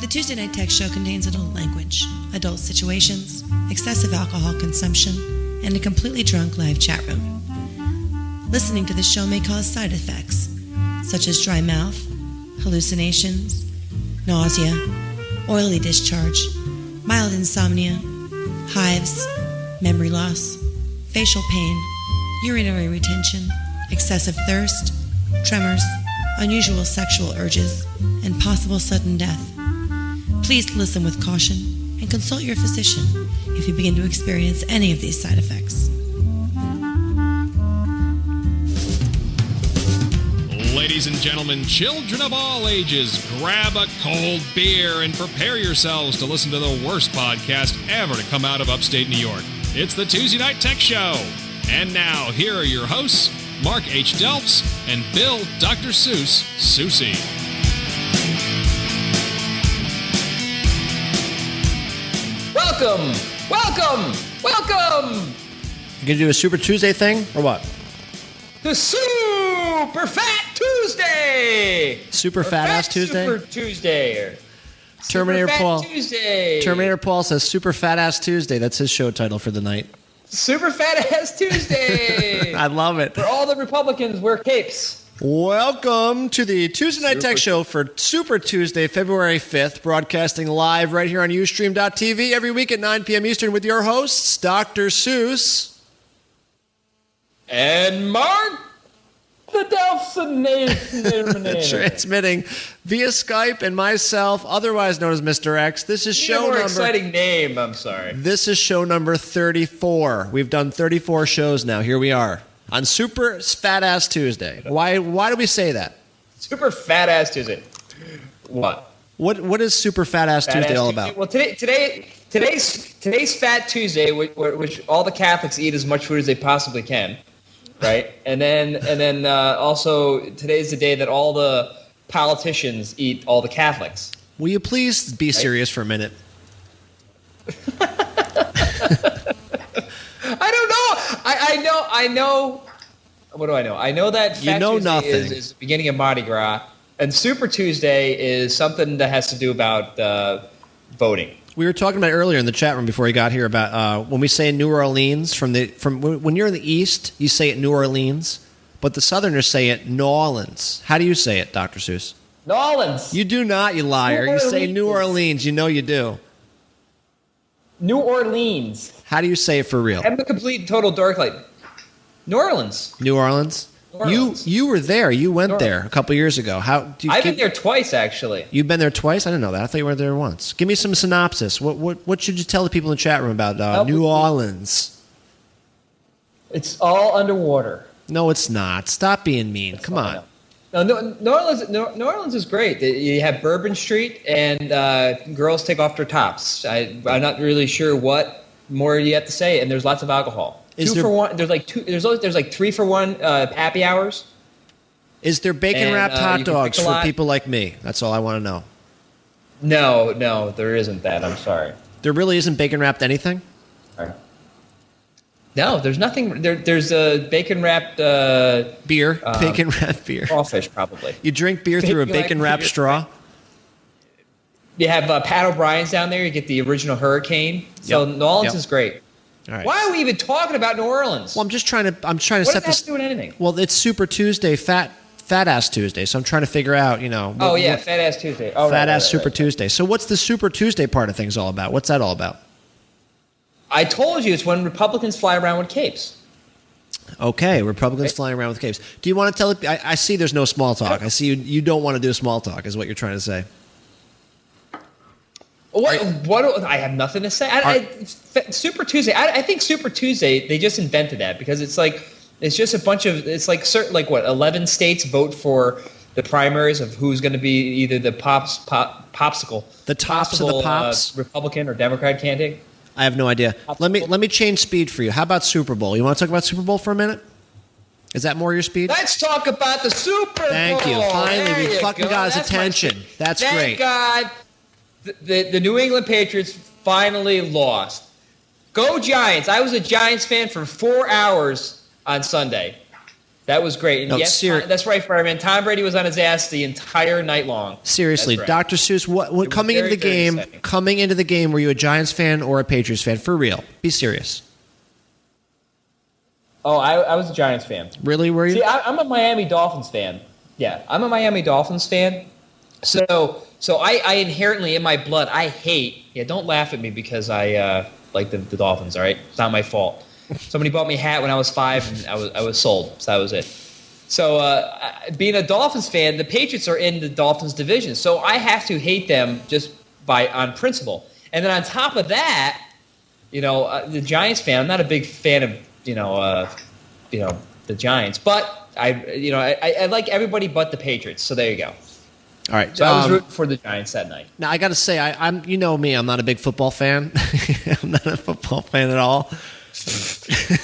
Tuesday Night Tech Show contains adult language, adult situations, excessive alcohol consumption, and a completely drunk live chat room. Listening to the show may cause side effects, such as dry mouth, hallucinations, nausea, oily discharge, mild insomnia, hives, memory loss, facial pain, urinary retention, excessive thirst, tremors, unusual sexual urges, and possible sudden death. Please listen with caution and consult your physician if you begin to experience any of these side effects. Ladies and gentlemen, children of all ages, grab a cold beer and prepare yourselves to listen to the worst podcast ever to come out of upstate New York. It's the Tuesday Night Tech Show. And now, here are your hosts, Mark H. Delps and Bill Dr. Seuss Susie. Welcome! You gonna do a Super Tuesday thing, or what? The Super Fat Tuesday! Super Fat Ass Tuesday? Super Tuesday. Or Terminator Super Fat Paul. Tuesday. Terminator Paul says Super Fat Ass Tuesday. That's his show title for the night. Super Fat Ass Tuesday! I love it. For all the Republicans wear capes. Welcome to the Tuesday Night Tech Show for Super Tuesday, February 5th, broadcasting live right here on Ustream.tv every week at 9 p.m. Eastern with your hosts, Dr. Seuss. And Mark the Delphination. Transmitting via Skype and myself, otherwise known as Mr. X. This is show number... exciting name, I'm sorry. This is show number 34. We've done 34 shows now. Here we are on Super Fat Ass Tuesday. Why do we say that? Super Fat Ass Tuesday. What? What is Super Fat Ass Tuesday all about? Well, today's Fat Tuesday, which all the Catholics eat as much food as they possibly can, right? And then also today's the day that all the politicians eat all the Catholics. Will you please be serious for a minute? I don't know. I know. What do I know? I know that Fat Tuesday is the beginning of Mardi Gras, and Super Tuesday is something that has to do about voting. We were talking about earlier in the chat room before you got here about when we say New Orleans from when you're in the East, you say it New Orleans, but the Southerners say it New Orleans. How do you say it, Dr. Seuss? New Orleans. You do not, you liar. You say New Orleans. You know you do. New Orleans. How do you say it for real? I'm a complete and total dork. Like New Orleans. New Orleans. You were there. You went there a couple years ago. I've been there twice, actually. You've been there twice? I didn't know that. I thought you were there once. Give me some synopsis. What should you tell the people in the chat room about New Orleans? It's all underwater. No, it's not. Stop being mean. Come on. No, New Orleans is great. You have Bourbon Street, and girls take off their tops. I'm not really sure what more you have to say, and there's lots of alcohol. For one. There's like 3 for 1 happy hours. Is there bacon wrapped hot dogs for people like me? That's all I want to know. No, there isn't that. I'm sorry. There really isn't bacon wrapped anything? No, there's nothing. There's a bacon wrapped beer. Bacon wrapped beer. Crawfish, probably. You drink beer through a bacon wrapped straw? You have Pat O'Brien's down there. You get the original Hurricane. So New Orleans is great. All right. Why are we even talking about New Orleans? Well, I'm trying to what set does this. that do with anything? Well, it's Super Tuesday, Fat Ass Tuesday. So I'm trying to figure out, Fat Ass Tuesday. Fat Ass Super Tuesday. So what's the Super Tuesday part of things all about? What's that all about? I told you it's when Republicans fly around with capes. Okay, Republicans flying around with capes. Do you want to tell it? I see there's no small talk. I see you don't want to do small talk is what you're trying to say. What? I have nothing to say. Super Tuesday. I think Super Tuesday. They just invented that because it's just a bunch of. It's like 11 states vote for the primaries of who's going to be either the popsicle, the tops of the pops, Republican or Democrat candidate. I have no idea. Popsicle. Let me change speed for you. How about Super Bowl? You want to talk about Super Bowl for a minute? Is that more your speed? Let's talk about the Super Bowl. Thank you. Finally, we fucking got his attention. That's great. Thank God. The New England Patriots finally lost. Go Giants. I was a Giants fan for 4 hours on Sunday. That was great. And No, yes, that's right, Fireman. Tom Brady was on his ass the entire night long. Seriously, Dr. Seuss, what coming into the game, were you a Giants fan or a Patriots fan? For real. Be serious. Oh, I was a Giants fan. Really, were you? See, I'm a Miami Dolphins fan. Yeah, I'm a Miami Dolphins fan. So I inherently, in my blood, I hate. Yeah, don't laugh at me because I like the Dolphins. All right, it's not my fault. Somebody bought me a hat when I was 5, and I was sold. So that was it. So being a Dolphins fan, the Patriots are in the Dolphins division, so I have to hate them just on principle. And then on top of that, the Giants fan. I'm not a big fan of the Giants, but I like everybody but the Patriots. So there you go. All right. So I was rooting for the Giants that night. Now I got to say, I'm me. I'm not a big football fan. I'm not a football fan at all.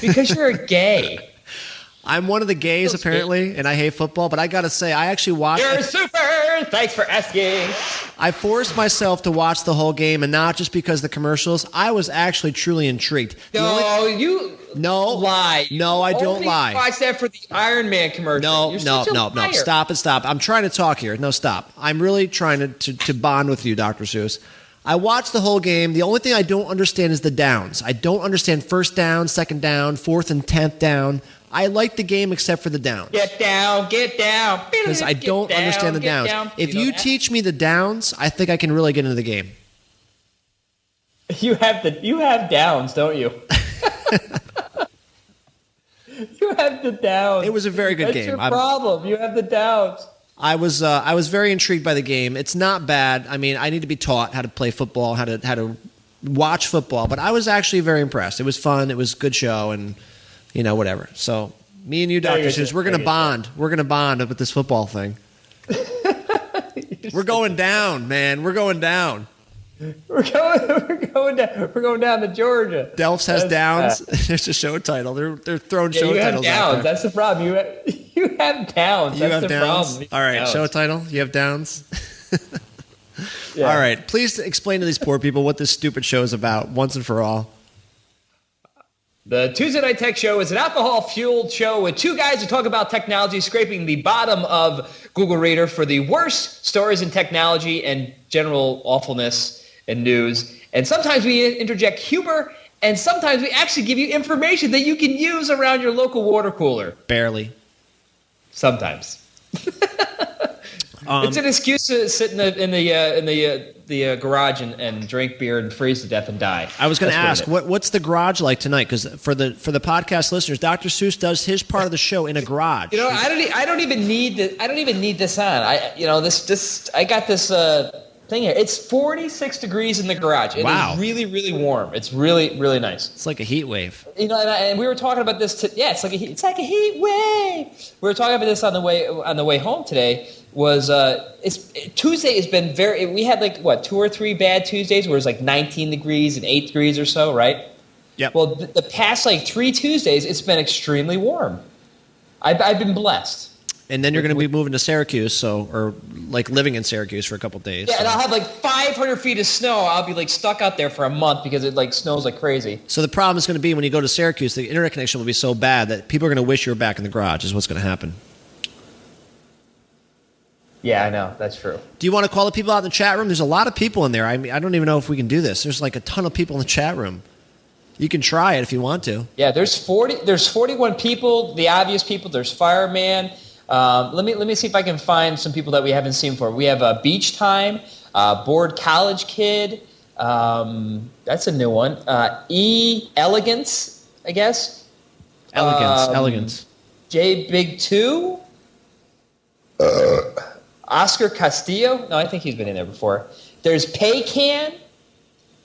Because you're a gay. I'm one of the gays, apparently, and I hate football. But I got to say, I actually watched. You're super! Thanks for asking. I forced myself to watch the whole game, and not just because of the commercials. I was actually truly intrigued. No, lie. No, I don't lie. Watch that for the Iron Man commercial. No. Stop. I'm trying to talk here. No, stop. I'm really trying to bond with you, Dr. Seuss. I watched the whole game. The only thing I don't understand is the downs. I don't understand first down, second down, 4th and 10th down. I like the game except for the downs. Get down. Because I don't understand the downs. If you teach me the downs, I think I can really get into the game. You have downs, don't you? You have the downs. It was a very good game. That's your problem. You have the downs. I was very intrigued by the game. It's not bad. I mean, I need to be taught how to play football, how to watch football. But I was actually very impressed. It was fun. It was a good show, and whatever. So me and you, Dr. Seuss, we're gonna bond. We're gonna bond up with this football thing. We're going down, man. We're going down. We're going down to Georgia. Delphs has downs. There's a show title. They're throwing show titles out there. That's the problem. You have downs. That's the problem. All right, show title. You have downs. Yeah. All right, please explain to these poor people what this stupid show is about once and for all. The Tuesday Night Tech Show is an alcohol-fueled show with two guys who talk about technology, scraping the bottom of Google Reader for the worst stories in technology and general awfulness and news. And sometimes we interject humor, and sometimes we actually give you information that you can use around your local water cooler. Barely. Sometimes. It's an excuse to sit in the garage and drink beer and freeze to death and die. I was going to ask, what's the garage like tonight? Because for the podcast listeners, Dr. Seuss does his part of the show in a garage. I don't even need this on. I got this thing here. It's 46 degrees in the garage. It is really, really warm. It's really, really nice. It's like a heat wave. And we were talking about this. It's like a heat wave. We were talking about this on the way home today. Tuesday has been very. We had 2 or 3 bad Tuesdays where it's 19 degrees and 8 degrees or so, right? Yep. Well, the past 3 Tuesdays, it's been extremely warm. I've been blessed. And then you're going to be moving to Syracuse, or living in Syracuse for a couple of days. Yeah, and I'll have 500 feet of snow. I'll be stuck out there for a month because it snows like crazy. So the problem is going to be when you go to Syracuse, the internet connection will be so bad that people are going to wish you were back in the garage. Is what's going to happen. Yeah, I know. That's true. Do you want to call the people out in the chat room? There's a lot of people in there. I mean, I don't even know if we can do this. There's a ton of people in the chat room. You can try it if you want to. Yeah, there's 41 people. The obvious people. There's Fireman. Let me see if I can find some people that we haven't seen before. We have Beach Time, Bored College Kid. That's a new one. Elegance, I guess. Elegance. J Big 2. Oscar Castillo. No, I think he's been in there before. There's Paycan.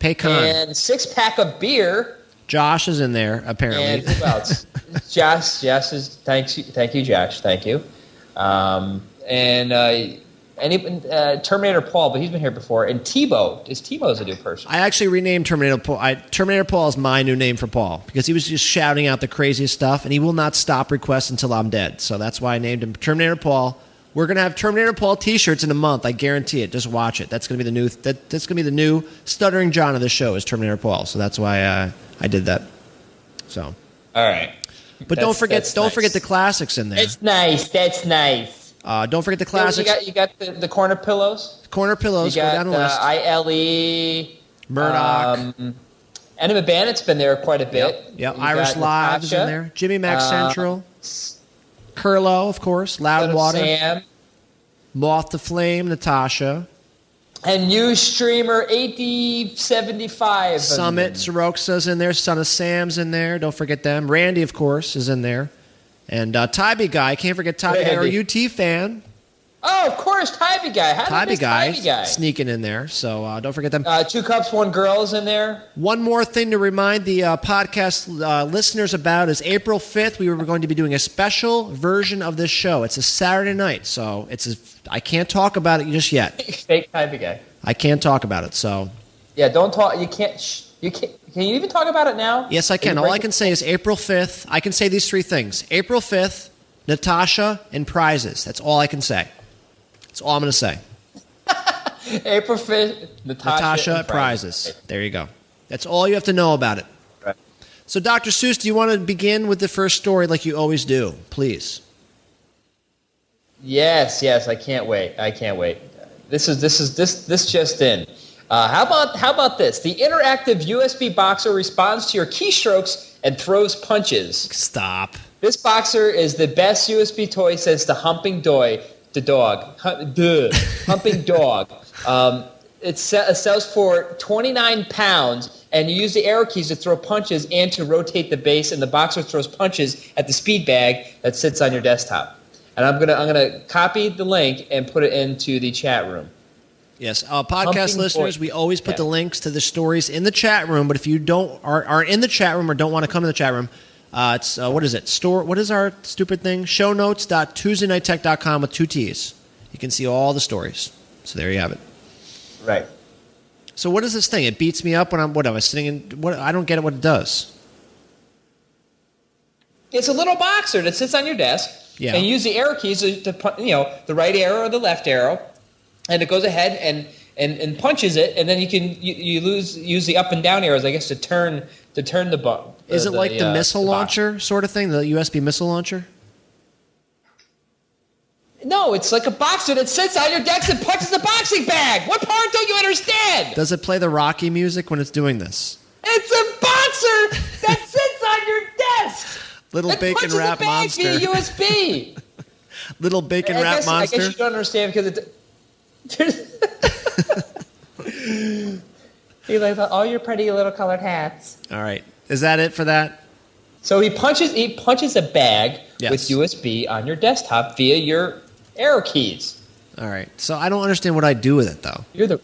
And 6-pack of beer. Josh is in there, apparently. And who else? Josh is. Thank you, Josh. Thank you. Terminator Paul, but he's been here before. And Tebow. Tebow's a new person. I actually renamed Terminator Paul. Terminator Paul is my new name for Paul because he was just shouting out the craziest stuff, and he will not stop requests until I'm dead. So that's why I named him Terminator Paul. We're gonna have Terminator Paul T-shirts in a month. I guarantee it. Just watch it. That's gonna be the new. That's gonna be the new Stuttering John of the show is Terminator Paul. So that's why I did that. So. All right. But don't forget the classics in there. It's nice. That's nice. Don't forget the classics. You got the corner pillows. Corner pillows. You got go down the list. ILE. Murdoch. Enema Bandit's been there quite a bit. Yep. Irish Live is in there. Jimmy Mac Central. Curlo, of course. Loudwater. Sam. Moth to Flame, Natasha. And new streamer 8075. Summit, Soroxa's in there. Son of Sam's in there. Don't forget them. Randy, of course, is in there. And Tybee Guy. Can't forget Tybee Guy, UT fan. Oh, of course, Tybee Guy. Tybee Guy sneaking in there. So don't forget them. 2 Cups, 1 Girl is in there. One more thing to remind the podcast listeners about is April 5th, we were going to be doing a special version of this show. It's a Saturday night, so I can't talk about it just yet. Fake Tybee Guy. I can't talk about it, so. Yeah, don't talk. You can't. Can you even talk about it now? Yes, I can. All I can say is April 5th. I can say these 3 things. April 5th, Natasha, and prizes. That's all I can say. That's all I'm going to say. April 5th, Natasha and prizes. There you go. That's all you have to know about it. Right. So, Dr. Seuss, do you want to begin with the first story like you always do? Please. Yes, I can't wait. This just in. How about this? The interactive USB boxer responds to your keystrokes and throws punches. Stop. This boxer is the best USB toy since the humping dog. Humping dog. It sells for 29 pounds, and you use the arrow keys to throw punches and to rotate the base, and the boxer throws punches at the speed bag that sits on your desktop. And I'm gonna copy the link and put it into the chat room. Yes, podcast listeners, we always put the links to the stories in the chat room. But if you aren't in the chat room or don't want to come to the chat room, it's what is it? What is our stupid thing? Shownotes.tuesdaynightTech.com with 2 T's. You can see all the stories. So there you have it. Right. So what is this thing? It beats me up when am I sitting in? What? I don't get it. What it does? It's a little boxer that sits on your desk. Yeah. And you use the arrow keys to the right arrow or the left arrow, and it goes ahead and punches it, and then you can use the up and down arrows, I guess, to turn the button. Is it like the missile launcher sort of thing, the USB missile launcher? No, it's like a boxer that sits on your desk and punches the boxing bag. What part don't you understand? Does it play the Rocky music when it's doing this? It's a boxer that sits on your desk. Little bacon wrap monster. Via USB. Little bacon wrap monster. I guess you don't understand because he likes all your pretty little colored hats. All right, is that it for that? So he punches a bag with USB on your desktop via your arrow keys. All right, so I don't understand what I do with it though. You're the.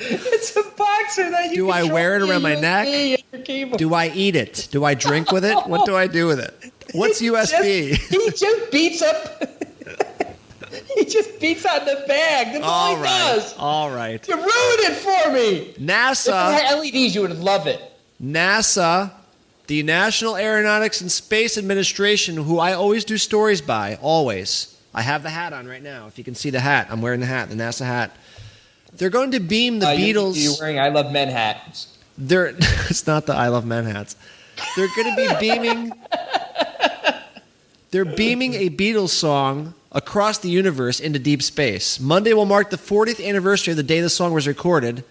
It's a boxer that you. Do I wear it around my neck? Do I eat it? Do I drink with it? What do I do with it? What's USB? He just beats up. He just beats on the bag. That's all he does. All right. You ruined it for me. NASA. If it had LEDs, you would love it. NASA, the National Aeronautics and Space Administration, who I always do stories by, always. I have the hat on right now. If you can see the hat, I'm wearing the hat, the NASA hat. They're going to beam the Beatles. You're wearing I Love Men hats. It's not the I Love Men hats. They're going to be beaming. They're beaming a Beatles song across the universe into deep space. Monday will mark the 40th anniversary of the day the song was recorded,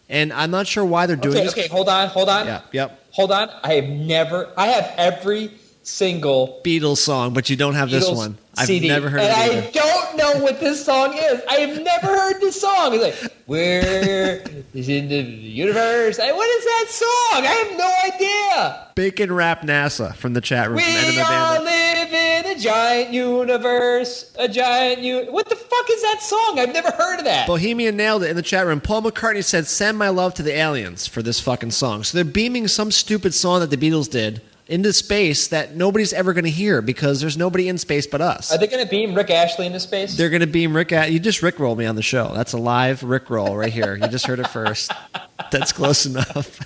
and I'm not sure why they're doing this. Okay, hold on. Yeah, yep. Hold on. I have every single Beatles song, but you don't have this one. CD. I've never heard of it either. I don't know what this song is. I have never heard this song. It's like, where is in the universe? What is that song? I have no idea. Bacon Rap NASA from the chat room. We all live in a giant universe. What the fuck is that song? I've never heard of that. Bohemian nailed it in the chat room. Paul McCartney said, "Send my love to the aliens" for this fucking song. So they're beaming some stupid song that the Beatles did into space that nobody's ever going to hear because there's nobody in space but us. Are they going to beam Rick Astley into space? They're going to beam Rick. You just Rickrolled me on the show. That's a live Rickroll right here. You just heard it first. That's close enough.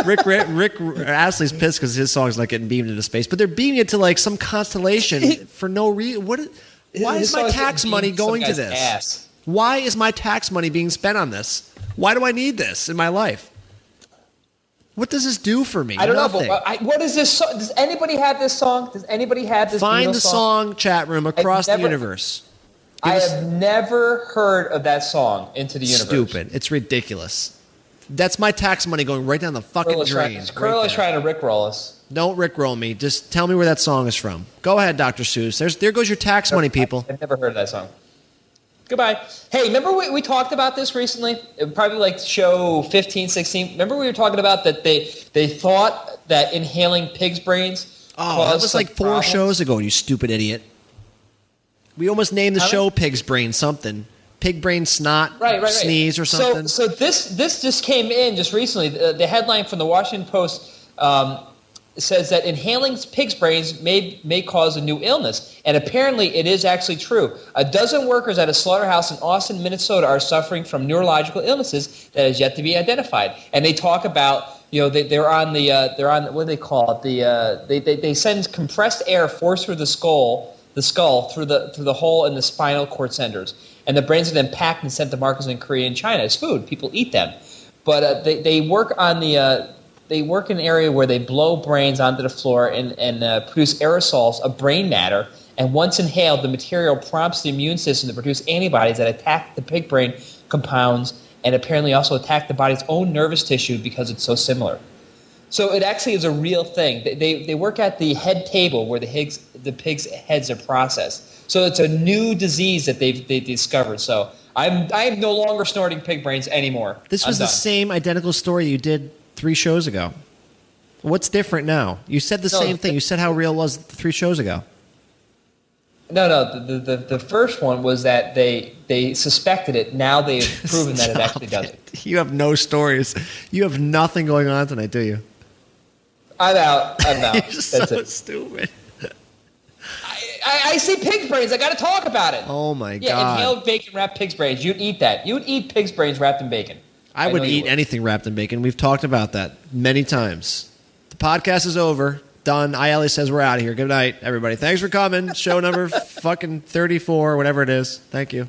Rick Astley's pissed because his song's not getting beamed into space, but they're beaming it to like some constellation for no reason. Why is my tax money going to this? Ass. Why is my tax money being spent on this? Why do I need this in my life? What does this do for me? I don't Nothing. know, but what is this song? Does anybody have this song? Does anybody have this Find Beatles the song, chat room, across the universe. I have never heard of that song, Into the Universe. Stupid. It's ridiculous. That's my tax money going right down the fucking drain. Krill is trying to rickroll us. Don't rickroll me. Just tell me where that song is from. Go ahead, Dr. Seuss. There goes your tax money, people. I've never heard of that song. Goodbye. Hey, remember we talked about this recently? Probably like show 15, 16. Remember we were talking about that they thought that inhaling pig's brains that was like 4 shows ago, you stupid idiot. We almost named the show Pig's Brain something. Pig brain snot, sneeze or something. So this just came in just recently. The headline from the Washington Post says that inhaling pig's brains may cause a new illness. And apparently it is actually true. A dozen workers at a slaughterhouse in Austin, Minnesota are suffering from neurological illnesses that has yet to be identified. And they talk about, they're on what do they call it? They send compressed air forced through the skull through the hole in the spinal cord centers. And the brains are then packed and sent to markets in Korea and China as food. People eat them. But they work on they work in an area where they blow brains onto the floor and produce aerosols of brain matter. And once inhaled, the material prompts the immune system to produce antibodies that attack the pig brain compounds and apparently also attack the body's own nervous tissue because it's so similar. So it actually is a real thing. They work at the head table where the pig's heads are processed. So it's a new disease that they discovered. So I'm no longer snorting pig brains anymore. This was the same identical story you did 3 shows ago. What's different now? You said the same thing. You said how real it was 3 shows ago. No. The first one was that they suspected it. Now they've proven that it actually does it. You have no stories. You have nothing going on tonight, do you? I'm out. You're That's so stupid. I see pig's brains. I got to talk about it. Oh my god! Yeah, inhaled bacon wrapped pig's brains. You'd eat that. You would eat pig's brains wrapped in bacon. I would eat anything wrapped in bacon. We've talked about that many times. The podcast is over. Done. ILE says we're out of here. Good night, everybody. Thanks for coming. Show number fucking 34, whatever it is. Thank you.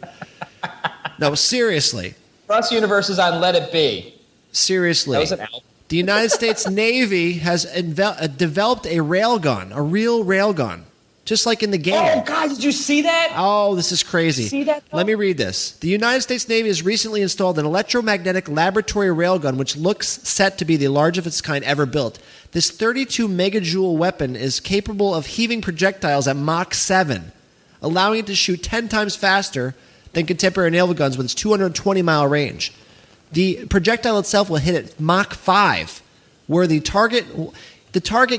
No, seriously. Cross Universe is on Let It Be. Seriously. That was an album. The United States Navy has developed a railgun, a real railgun, just like in the game. Oh, God, did you see that? Oh, this is crazy. See that, though? Let me read this. The United States Navy has recently installed an electromagnetic laboratory railgun, which looks set to be the largest of its kind ever built. This 32 megajoule weapon is capable of heaving projectiles at Mach 7, allowing it to shoot 10 times faster than contemporary naval guns with its 220-mile range. The projectile itself will hit at Mach 5, where the target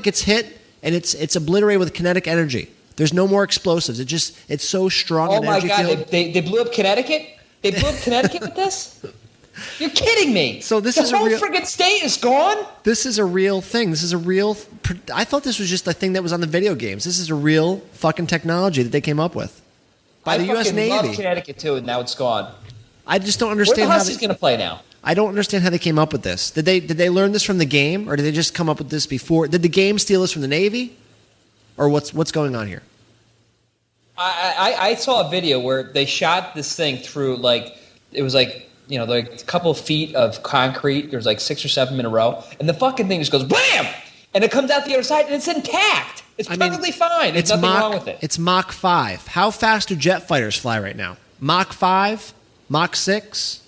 gets hit and it's obliterated with kinetic energy. There's no more explosives. It's so strong. Oh my God! They blew up Connecticut. They blew up Connecticut with this. You're kidding me. So this the is whole a real friggin' state is gone. This is a real thing. This is a real. I thought this was just a thing that was on the video games. This is a real fucking technology that they came up with by the U.S. Navy. I love Connecticut too, and now it's gone. I just don't understand how he's going to play now. I don't understand how they came up with this. Did they learn this from the game, or did they just come up with this before? Did the game steal this from the Navy, or what's going on here? I saw a video where they shot this thing through it was like a couple of feet of concrete. There's like 6 or 7 in a row, and the fucking thing just goes blam, and it comes out the other side, and it's intact. It's perfectly fine. There's nothing wrong with it. It's Mach 5. How fast do jet fighters fly right now? Mach 5? Mach 6?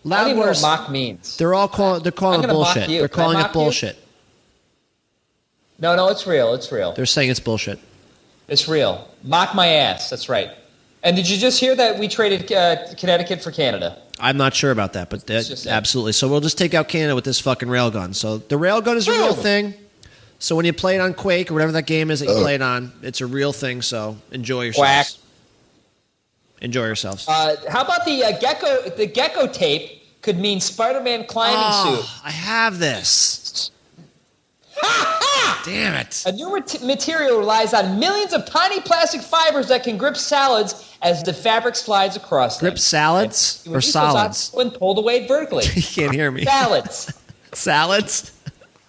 I don't even know what Mach means. They're calling it bullshit. They're calling it bullshit. No, it's real. It's real. They're saying it's bullshit. It's real. Mock my ass. That's right. And did you just hear that we traded Connecticut for Canada? I'm not sure about that, but absolutely. So we'll just take out Canada with this fucking railgun. So the railgun is a real thing. So when you play it on Quake or whatever that game is that you play it on, it's a real thing. So enjoy yourselves. Quack. Enjoy yourselves. How about the gecko? The gecko tape could mean Spider-Man climbing suit. I have this. Damn it. A new material relies on millions of tiny plastic fibers that can grip salads as the fabric slides across them. Grip salads or solids? When pulled away vertically. You can't hear me. Salads. Salads?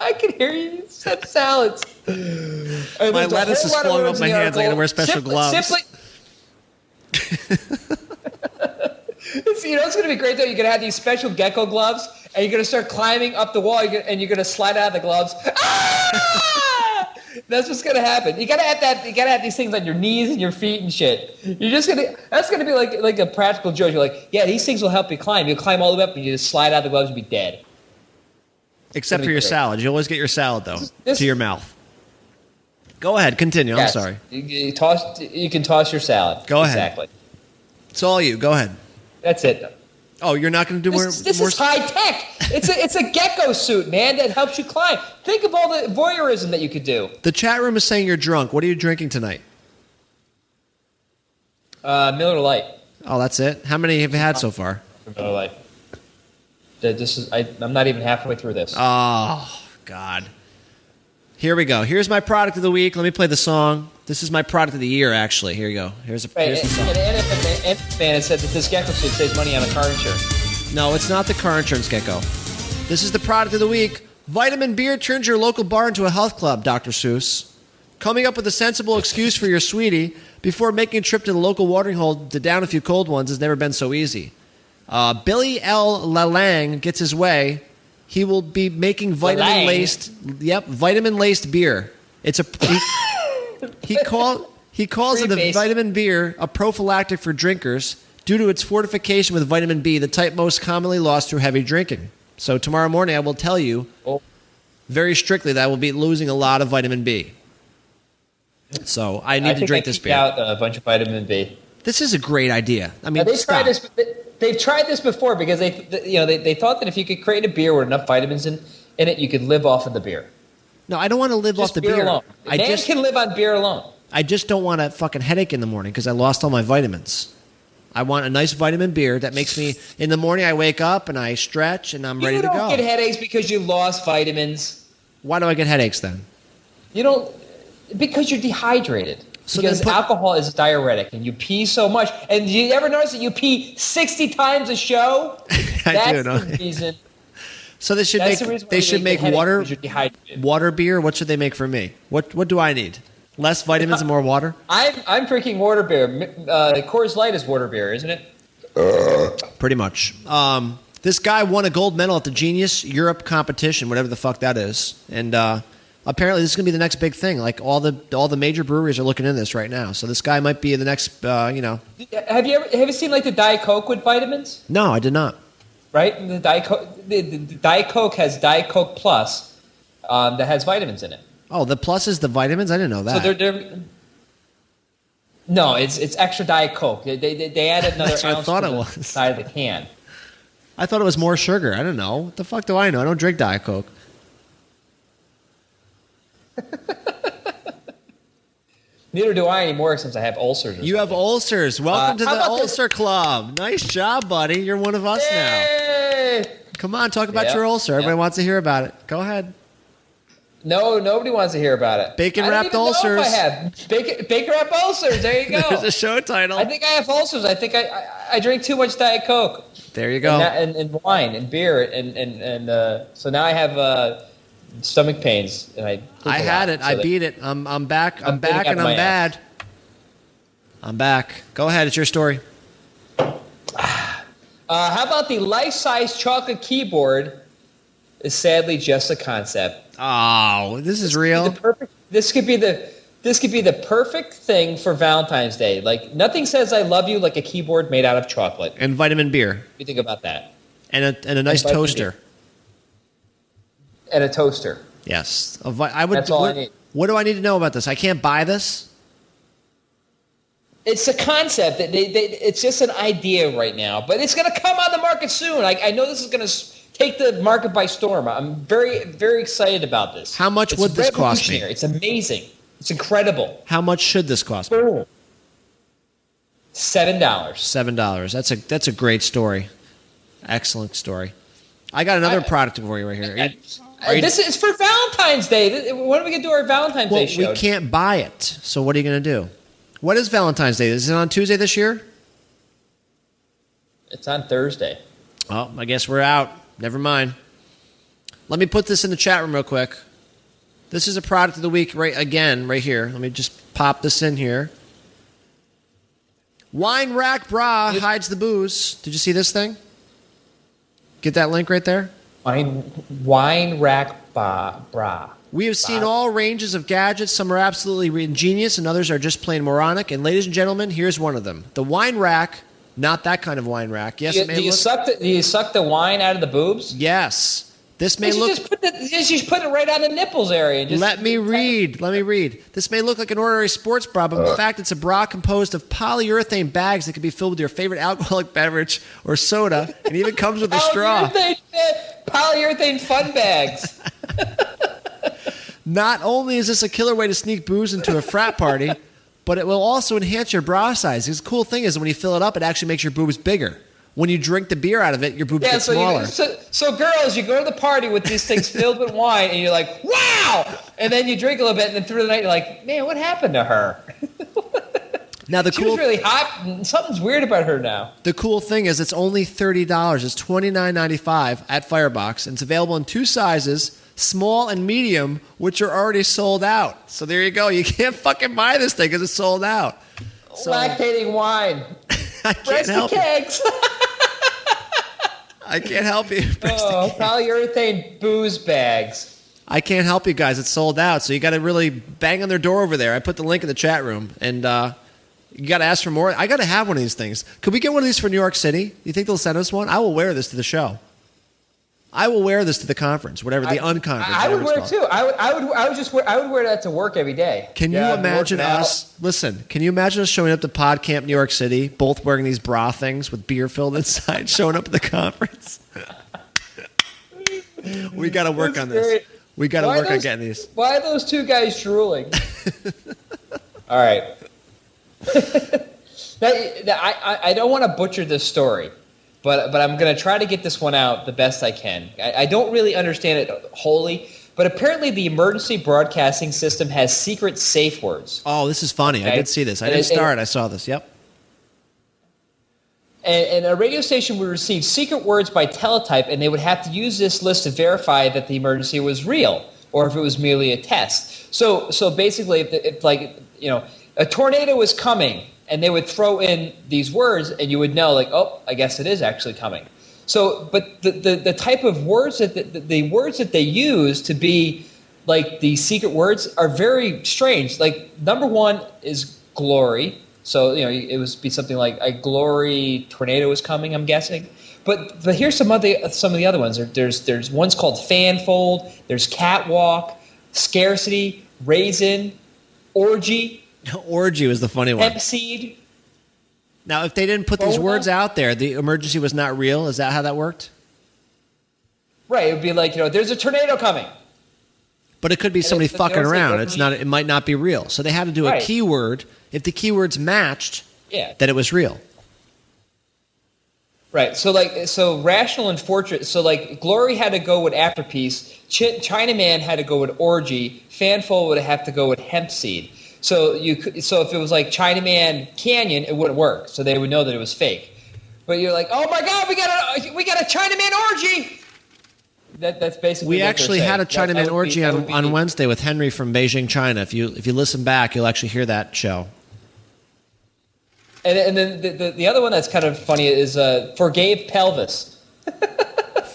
I can hear you. You said salads. My lettuce is falling off my hands. I got to wear special gloves. You know, it's going to be great though. You're going to have these special gecko gloves, and you're going to start climbing up the wall, and you're going to slide out of the gloves. Ah! That's what's going to happen. You got to have that. You got to have these things on your knees and your feet and shit. You're just going to. That's going to be like a practical joke. You're like, yeah, these things will help you climb. You'll climb all the way up, and you just slide out of the gloves and be dead. Except for your salad. You always get your salad though to your mouth. Go ahead, continue. Yes. I'm sorry. You can toss your salad. Go ahead. Exactly. It's all you. Go ahead. That's it. Oh, you're not going to do more? This is high tech. It's a gecko suit, man, that helps you climb. Think of all the voyeurism that you could do. The chat room is saying you're drunk. What are you drinking tonight? Miller Lite. Oh, that's it? How many have you had so far? Miller Lite. I'm not even halfway through this. Oh, God. Here we go. Here's my product of the week. Let me play the song. This is my product of the year, actually. Here you go. Here's the song. An NFL fan has said that this gecko suit saves money on a car insurance. No, it's not the car insurance gecko. This is the product of the week. Vitamin Beer turns your local bar into a health club, Dr. Seuss. Coming up with a sensible excuse for your sweetie before making a trip to the local watering hole to down a few cold ones has never been so easy. Billy L. Lalang gets his way. He will be making vitamin-laced beer. It's a he calls it a vitamin beer, a prophylactic for drinkers due to its fortification with vitamin B, the type most commonly lost through heavy drinking. So tomorrow morning I will tell you very strictly that I will be losing a lot of vitamin B. So I need to drink this beer. Out a bunch of vitamin B. This is a great idea. I mean, they've tried this before because they thought that if you could create a beer with enough vitamins in it, you could live off of the beer. No, I don't want to live off the beer alone. Man can live on beer alone. I just don't want a fucking headache in the morning because I lost all my vitamins. I want a nice vitamin beer that makes me, in the morning I wake up and I stretch and I'm ready to go. You don't get headaches because you lost vitamins. Why do I get headaches then? You don't, because you're dehydrated. So because alcohol is a diuretic and you pee so much. And do you ever notice that you pee 60 times a show? That's the reason. So they should make water beer. What should they make for me? What do I need? Less vitamins and more water? I'm drinking water beer. Coors Light is water beer, isn't it? Pretty much. This guy won a gold medal at the Genius Europe competition, whatever the fuck that is. And apparently this is going to be the next big thing. Like all the major breweries are looking into this right now. So this guy might be the next, Have you seen like the Diet Coke with vitamins? No, I did not. Right? The Diet Coke has Diet Coke Plus that has vitamins in it. Oh, the plus is the vitamins? I didn't know that. So no, it's extra Diet Coke. They added another ounce to the side of the can. I thought it was more sugar. I don't know. What the fuck do I know? I don't drink Diet Coke. Neither do I anymore since I have ulcers. You have ulcers. Welcome to the ulcer club. Nice job, buddy. You're one of us now. Come on, talk about your ulcer. Everybody wants to hear about it. Go ahead. No, nobody wants to hear about it. Bacon-wrapped ulcers. I have bacon-wrapped ulcers. There you go. There's a show title. I think I have ulcers. I think I drink too much Diet Coke. There you go. And wine and beer and so now I have stomach pains. And I had it. I beat it. I'm back. I'm back and I'm bad. I'm back. Go ahead. It's your story. How about the life-size chocolate keyboard is sadly just a concept. Oh, this is real. This could be the perfect thing for Valentine's Day. Like nothing says I love you like a keyboard made out of chocolate and vitamin beer. What do you think about that? And a nice toaster. And a toaster. Yes, That's all I need. What do I need to know about this? I can't buy this. It's a concept that it's just an idea right now, but it's going to come on the market soon. I know this is going to take the market by storm. I'm very, very excited about this. How much would this cost me? It's amazing. It's incredible. How much should this cost me? $7. $7. That's a great story. Excellent story. I got another product for you right here. This is for Valentine's Day. When are we going to do our Valentine's Day show? We can't buy it. So what are you going to do? What is Valentine's Day? Is it on Tuesday this year? It's on Thursday. Oh, I guess we're out. Never mind. Let me put this in the chat room real quick. This is a product of the week right here. Let me just pop this in here. Wine rack bra hides the booze. Did you see this thing? Get that link right there? Wine rack bra. We have seen all ranges of gadgets. Some are absolutely ingenious and others are just plain moronic. And ladies and gentlemen, here's one of them. The wine rack, not that kind of wine rack. Yes, do you suck the wine out of the boobs? Yes. This may look. Just put it right on the nipples area. Let me read. This may look like an ordinary sports bra, but in fact, it's a bra composed of polyurethane bags that can be filled with your favorite alcoholic beverage or soda, and even comes with a straw. Polyurethane fun bags. Not only is this a killer way to sneak booze into a frat party, but it will also enhance your bra size. The cool thing is when you fill it up, it actually makes your boobs bigger. When you drink the beer out of it, your boobs get smaller. So girls, you go to the party with these things filled with wine, and you're like, wow! And then you drink a little bit, and then through the night, you're like, man, what happened to her? Now she was really hot. Something's weird about her now. The cool thing is it's only $30. It's $29.95 at Firebox, and it's available in 2 sizes, small and medium, which are already sold out. So there you go. You can't fucking buy this thing because it's sold out. So, lactating wine. I can't help you. I can't help you. Polyurethane booze bags. I can't help you guys. It's sold out, so you got to really bang on their door over there. I put the link in the chat room, and you got to ask for more. I got to have one of these things. Could we get one of these for New York City? You think they'll send us one? I will wear this to the show. I will wear this to the conference, whatever the unconference. I would wear it too. I would wear that to work every day. Can you imagine us? Listen, can you imagine us showing up to Pod Camp New York City, both wearing these bra things with beer filled inside, showing up at the conference? We got to work on this. Great. We got to work on getting these. Why are those 2 guys drooling? All right. I don't want to butcher this story. But I'm going to try to get this one out the best I can. I don't really understand it wholly, but apparently the emergency broadcasting system has secret safe words. Oh, this is funny. Okay? I did see this. I didn't start. I saw this. Yep. And a radio station would receive secret words by teletype, and they would have to use this list to verify that the emergency was real or if it was merely a test. So basically, if a tornado was coming, and they would throw in these words, and you would know, like, oh, I guess it is actually coming. So, but the type of words the words that they use to be like the secret words are very strange. Like, number 1 is glory. So, it would be something like a glory tornado is coming, I'm guessing. But here's some of the other ones. There's ones called fanfold. There's catwalk, scarcity, raisin, orgy. Orgy was the funny one. Hemp seed. Now, if they didn't put these words out there, the emergency was not real. Is that how that worked? Right. It would be like, there's a tornado coming. But it could be somebody fucking around. It's not. It might not be real. So they had to do a keyword. If the keywords matched, that it was real. Right. So rational and fortress. So glory had to go with afterpiece. Chinaman had to go with orgy. Fanfold would have to go with hemp seed. So if it was like Chinaman Canyon, it wouldn't work. So they would know that it was fake. But you're like, oh my God, we got a Chinaman orgy. That's basically. We actually had a Chinaman orgy on Wednesday with Henry from Beijing, China. If you listen back, you'll actually hear that show. And then the other one that's kind of funny is forgave pelvis.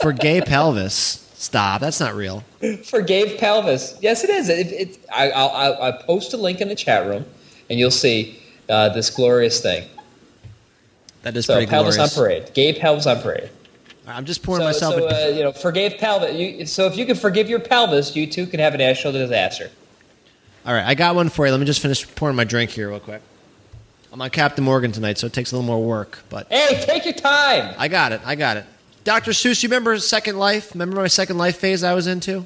Forgave pelvis. Stop. That's not real. Forgave pelvis. Yes, it is. I'll post a link in the chat room, and you'll see this glorious thing. That is pretty glorious. Pelvis on parade. Gay pelvis on parade. I'm just pouring myself. Forgave pelvis. So if you can forgive your pelvis, you too can have a national disaster. All right, I got one for you. Let me just finish pouring my drink here real quick. I'm on Captain Morgan tonight, so it takes a little more work. But hey, take your time. I got it. Dr. Seuss, you remember Second Life? Remember my Second Life phase I was into?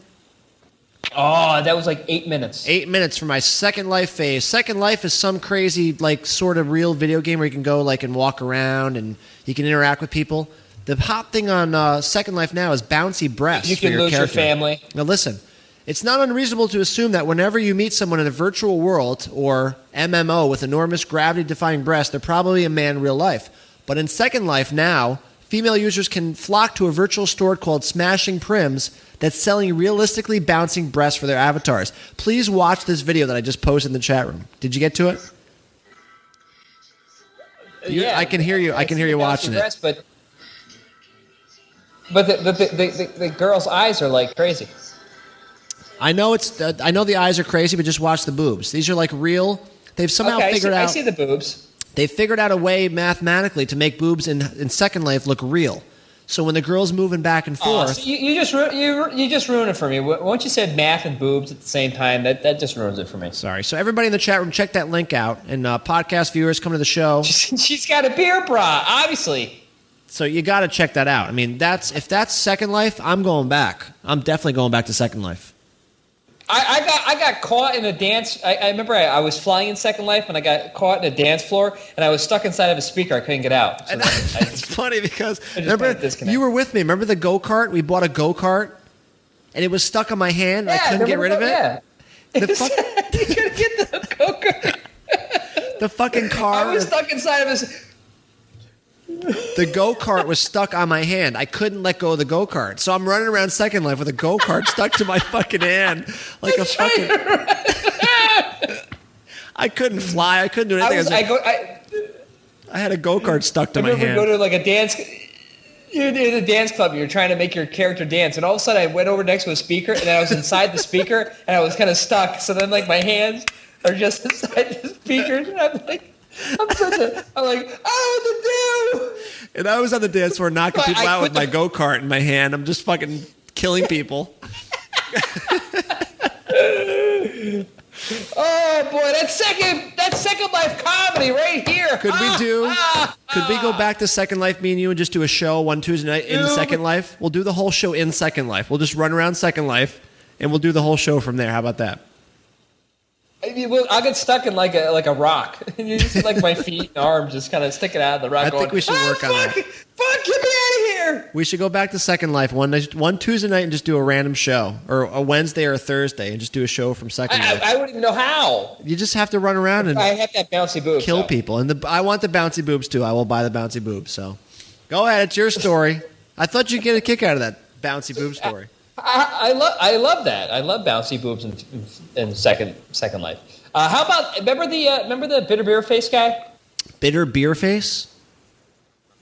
Oh, that was like 8 minutes. 8 minutes for my Second Life phase. Second Life is some crazy, sort of real video game where you can go, and walk around and you can interact with people. The hot thing on Second Life now is bouncy breasts. You can lose your family. Now listen, it's not unreasonable to assume that whenever you meet someone in a virtual world or MMO with enormous gravity-defying breasts, they're probably a man in real life. But in Second Life now, female users can flock to a virtual store called Smashing Prims that's selling realistically bouncing breasts for their avatars. Please watch this video that I just posted in the chat room. Did you get to it? Yeah, I can hear you. I can hear you watching it. Breast, but the girl's eyes are like crazy. I know I know the eyes are crazy, but just watch the boobs. These are like real. They've somehow figured out. I see the boobs. They've figured out a way mathematically to make boobs in Second Life look real. So when the girl's moving back and forth, so you just ruined it for me. Once you said math and boobs at the same time, that just ruins it for me. Sorry. So everybody in the chat room, check that link out, and podcast viewers come to the show. She's got a beer bra, obviously. So you got to check that out. I mean, if that's Second Life, I'm going back. I'm definitely going back to Second Life. I got caught in a dance. I remember I was flying in Second Life and I got caught in a dance floor and I was stuck inside of a speaker. I couldn't get out. So it's funny because remember you were with me. Remember the go-kart? We bought a go-kart and it was stuck on my hand. And I couldn't get rid of it. Yeah. You couldn't get the go-kart. The fucking car. I was stuck inside of a. The go-kart was stuck on my hand. I couldn't let go of the go-kart. So I'm running around Second Life with a go-kart stuck to my fucking hand. Like a fucking... I couldn't fly. I couldn't do anything. I had a go-kart stuck to my hand. Go to like a dance... You're in a dance club and you're trying to make your character dance. And all of a sudden I went over next to a speaker and I was inside the speaker and I was kind of stuck. So then like my hands are just inside the speakers and I'm like... I'm like, I don't know what to do. And I was on the dance floor knocking people out with my go-kart in my hand. I'm just fucking killing people. Oh boy, that's Second Life comedy right here. Could we go back to Second Life, me and you, and just do a show one Tuesday night in Second Life? We'll do the whole show in Second Life. We'll just run around Second Life, and we'll do the whole show from there. How about that? I'll get stuck in like a rock. You just see like my feet and arms just kind of sticking out of the rock. I think we should work on that. Fuck, get me out of here! We should go back to Second Life one Tuesday night and just do a random show, or a Wednesday or a Thursday, and just do a show from Second Life. I wouldn't even know how. You just have to run around and I have to have bouncy boobs. Kill people, and I want the bouncy boobs too. I will buy the bouncy boobs. So, go ahead. It's your story. I thought you'd get a kick out of that bouncy boob story. I love that. I love bouncy boobs in Second Life. How about remember the bitter beer face guy? Bitter beer face?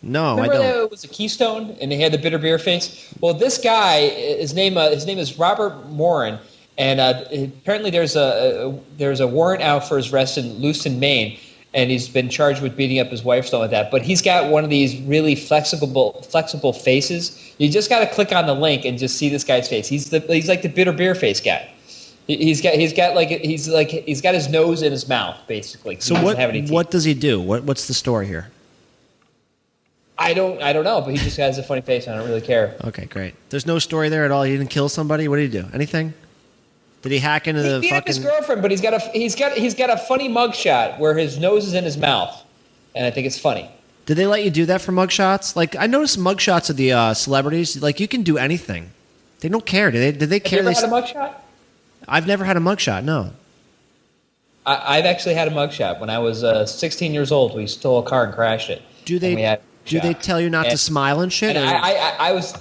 No, I don't. It was a Keystone, and he had the bitter beer face. Well, this guy, his name is Robert Morin, and apparently there's a warrant out for his arrest in Lewiston, Maine, and he's been charged with beating up his wife, something like that. But he's got one of these really flexible faces. You just got to click on the link and just see this guy's face. He's like the bitter beer face guy. He's got his nose in his mouth, basically. So what does he do? What's the story here? I don't know, but he just has a funny face, and I don't really care. Okay, great. There's no story there at all. He didn't kill somebody. What did he do? Anything? Did he hack into the fucking? He beat up his girlfriend, but he's got a funny mugshot where his nose is in his mouth, and I think it's funny. Did they let you do that for mugshots? Like I noticed mugshots of the celebrities. Like you can do anything. They don't care. Did they care? Have you ever had a mugshot? I've never had a mugshot. No. I've actually had a mugshot. When I was 16 years old, we stole a car and crashed it. Do they tell you not to smile and shit? And I was.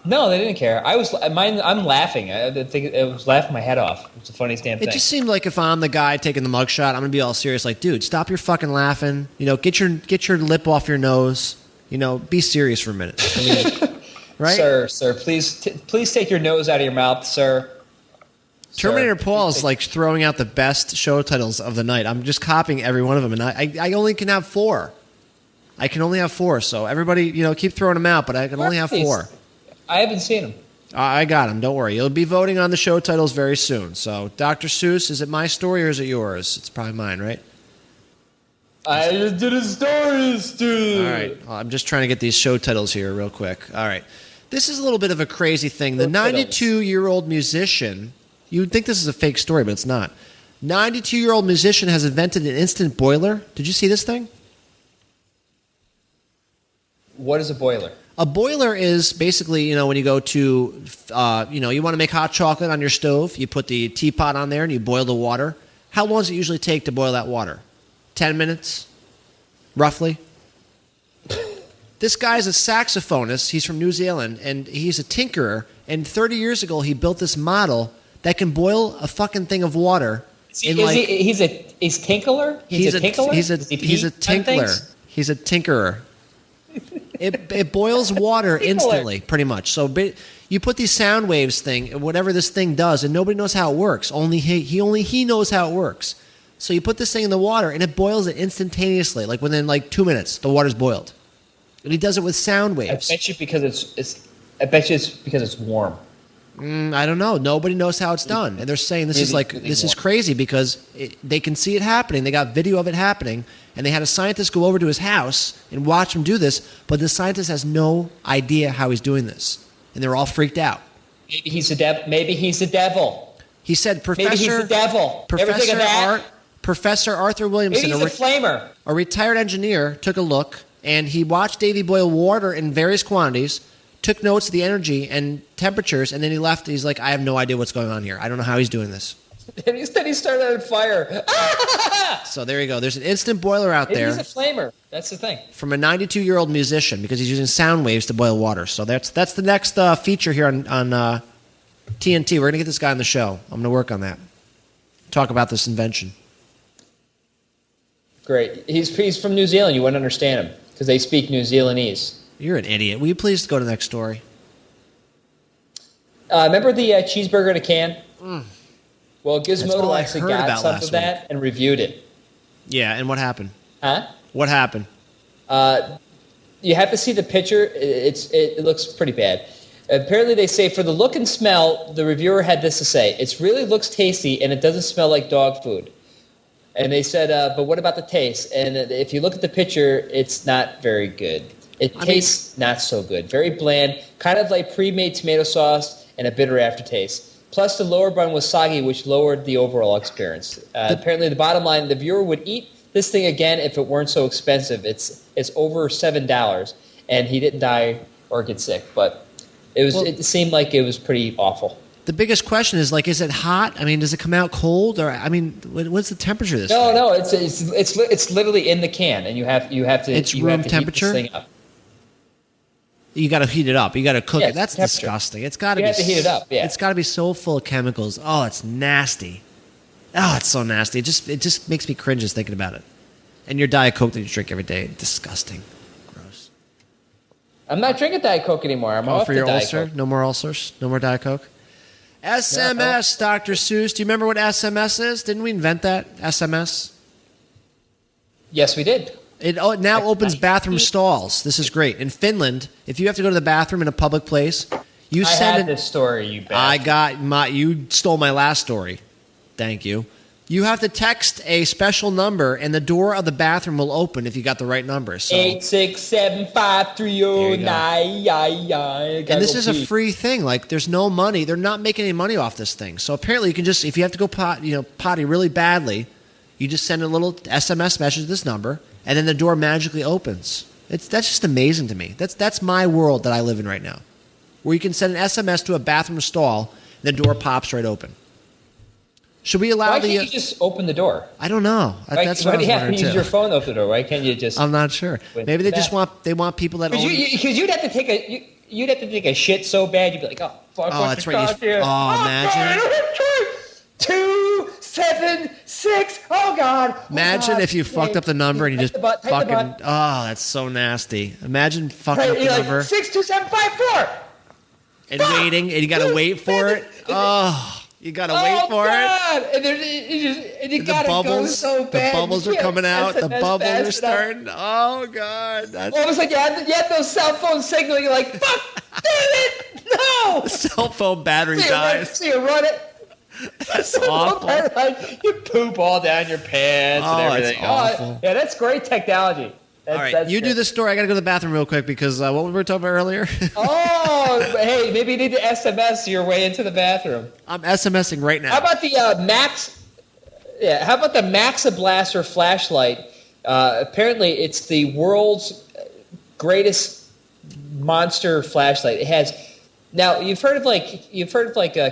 No, they didn't care. I'm laughing. I think it was laughing my head off. It's the funniest damn thing. It just seemed like if I'm the guy taking the mugshot, I'm gonna be all serious. Like, dude, stop your fucking laughing. You know, get your lip off your nose. You know, be serious for a minute. I mean, right, sir, please take your nose out of your mouth, sir. Terminator Paul is like throwing out the best show titles of the night. I'm just copying every one of them, and I only can have 4. I can only have 4. So everybody, keep throwing them out, but I can only have 4. I haven't seen them. I got them. Don't worry. You'll be voting on the show titles very soon. So, Dr. Seuss, is it my story or is it yours? It's probably mine, right? I just did a story, dude. All right. Well, I'm just trying to get these show titles here real quick. All right. This is a little bit of a crazy thing. The 92-year-old musician... You'd think this is a fake story, but it's not. 92-year-old musician has invented an instant boiler. Did you see this thing? What is a boiler? A boiler is basically, when you go to, you want to make hot chocolate on your stove. You put the teapot on there and you boil the water. How long does it usually take to boil that water? 10 minutes, roughly. This guy's a saxophonist. He's from New Zealand, and he's a tinkerer. And 30 years ago, he built this model that can boil a fucking thing of water. He's tinkler? He's a tinkler. He's a tinkerer. It boils water instantly, pretty much. So you put these sound waves thing, whatever this thing does, and nobody knows how it works. Only he knows how it works. So you put this thing in the water, and it boils it instantaneously. Like within 2 minutes, the water's boiled. And he does it with sound waves. I bet you it's because it's warm. I don't know. Nobody knows how it's done, and they're saying this is crazy because they can see it happening. They got video of it happening, and they had a scientist go over to his house and watch him do this. But the scientist has no idea how he's doing this, and they're all freaked out. Maybe he's the devil. He said, Maybe he's the devil. Professor Arthur Williamson, maybe he's a flamer. A retired engineer, took a look, and he watched Davy boil water in various quantities, took notes of the energy and temperatures, and then he left. He's like, I have no idea what's going on here. I don't know how he's doing this. And instead he started on fire. So there you go. There's an instant boiler out there. He's a flamer. That's the thing. From a 92-year-old musician because he's using sound waves to boil water. So that's the next feature here on TNT. We're going to get this guy on the show. I'm going to work on that. Talk about this invention. Great. He's from New Zealand. You wouldn't understand him because they speak New Zealandese. You're an idiot. Will you please go to the next story? Remember the cheeseburger in a can? Well, Gizmodo actually got some of that and reviewed it. Yeah, and what happened? Huh? What happened? You have to see the picture. It looks pretty bad. Apparently, they say for the look and smell, the reviewer had this to say: it really looks tasty and it doesn't smell like dog food. And they said, but what about the taste? And if you look at the picture, it's not very good. It tastes not so good. Very bland, kind of like pre-made tomato sauce and a bitter aftertaste. Plus, the lower bun was soggy, which lowered the overall experience. Apparently, the bottom line, the viewer would eat this thing again if it weren't so expensive. It's over $7, and he didn't die or get sick, but it seemed like it was pretty awful. The biggest question is, is it hot? I mean, does it come out cold? Or what's the temperature of this thing? No, it's literally in the can, and you have to. It's room temperature. Heat this thing up. You got to heat it up. You got to cook it. That's disgusting. It's got to be. You have to heat it up. Yeah. It's got to be so full of chemicals. Oh, it's nasty. Oh, it's so nasty. It just makes me cringe just thinking about it. And your Diet Coke that you drink every day, disgusting, gross. I'm not drinking Diet Coke anymore. I'm off for the your Diet ulcer. Coke. No more ulcers. No more Diet Coke. SMS, Dr. Seuss. Do you remember what SMS is? Didn't we invent that? SMS. Yes, we did. It now opens bathroom stalls. This is great. In Finland, if you have to go to the bathroom in a public place, you send this story, you bastard. You stole my last story. Thank you. You have to text a special number, and the door of the bathroom will open if you got the right number. So 8675309. And this is a free thing. There's no money. They're not making any money off this thing. So apparently, you can just, if you have to go potty really badly, you just send a little SMS message to this number, and then the door magically opens. That's just amazing to me. That's my world that I live in right now, where you can send an SMS to a bathroom stall, and the door pops right open. Should we allow Why can't you just open the door? I don't know. That's what I was wondering too. Why do you have to use your phone to open the door? Why can't you just? I'm not sure. Maybe they just want people that. Because you'd have to take a shit so bad you'd be like, oh fuck. Oh, that's right. Imagine. 276. Oh God. Imagine if you fucked up the number and you just fucking. Oh, that's so nasty. Imagine fucking up the number. 62754. And waiting, and you got to wait for it. Oh. You gotta wait for it. And you gotta go so bad. The bubbles are coming out. The bubbles are starting. Oh God! Almost like you had those cell phone signal. You're like, fuck, damn it, no! The cell phone battery dies. So you run it. That's awful. You poop all down your pants and everything. That's awful. Yeah, that's great technology. All right, you do the story. I got to go to the bathroom real quick because what were we talking about earlier? Hey, maybe you need to SMS your way into the bathroom. I'm SMSing right now. How about the Max? Yeah, how about the Maxa Blaster flashlight? Apparently, it's the world's greatest monster flashlight. It has. Now you've heard of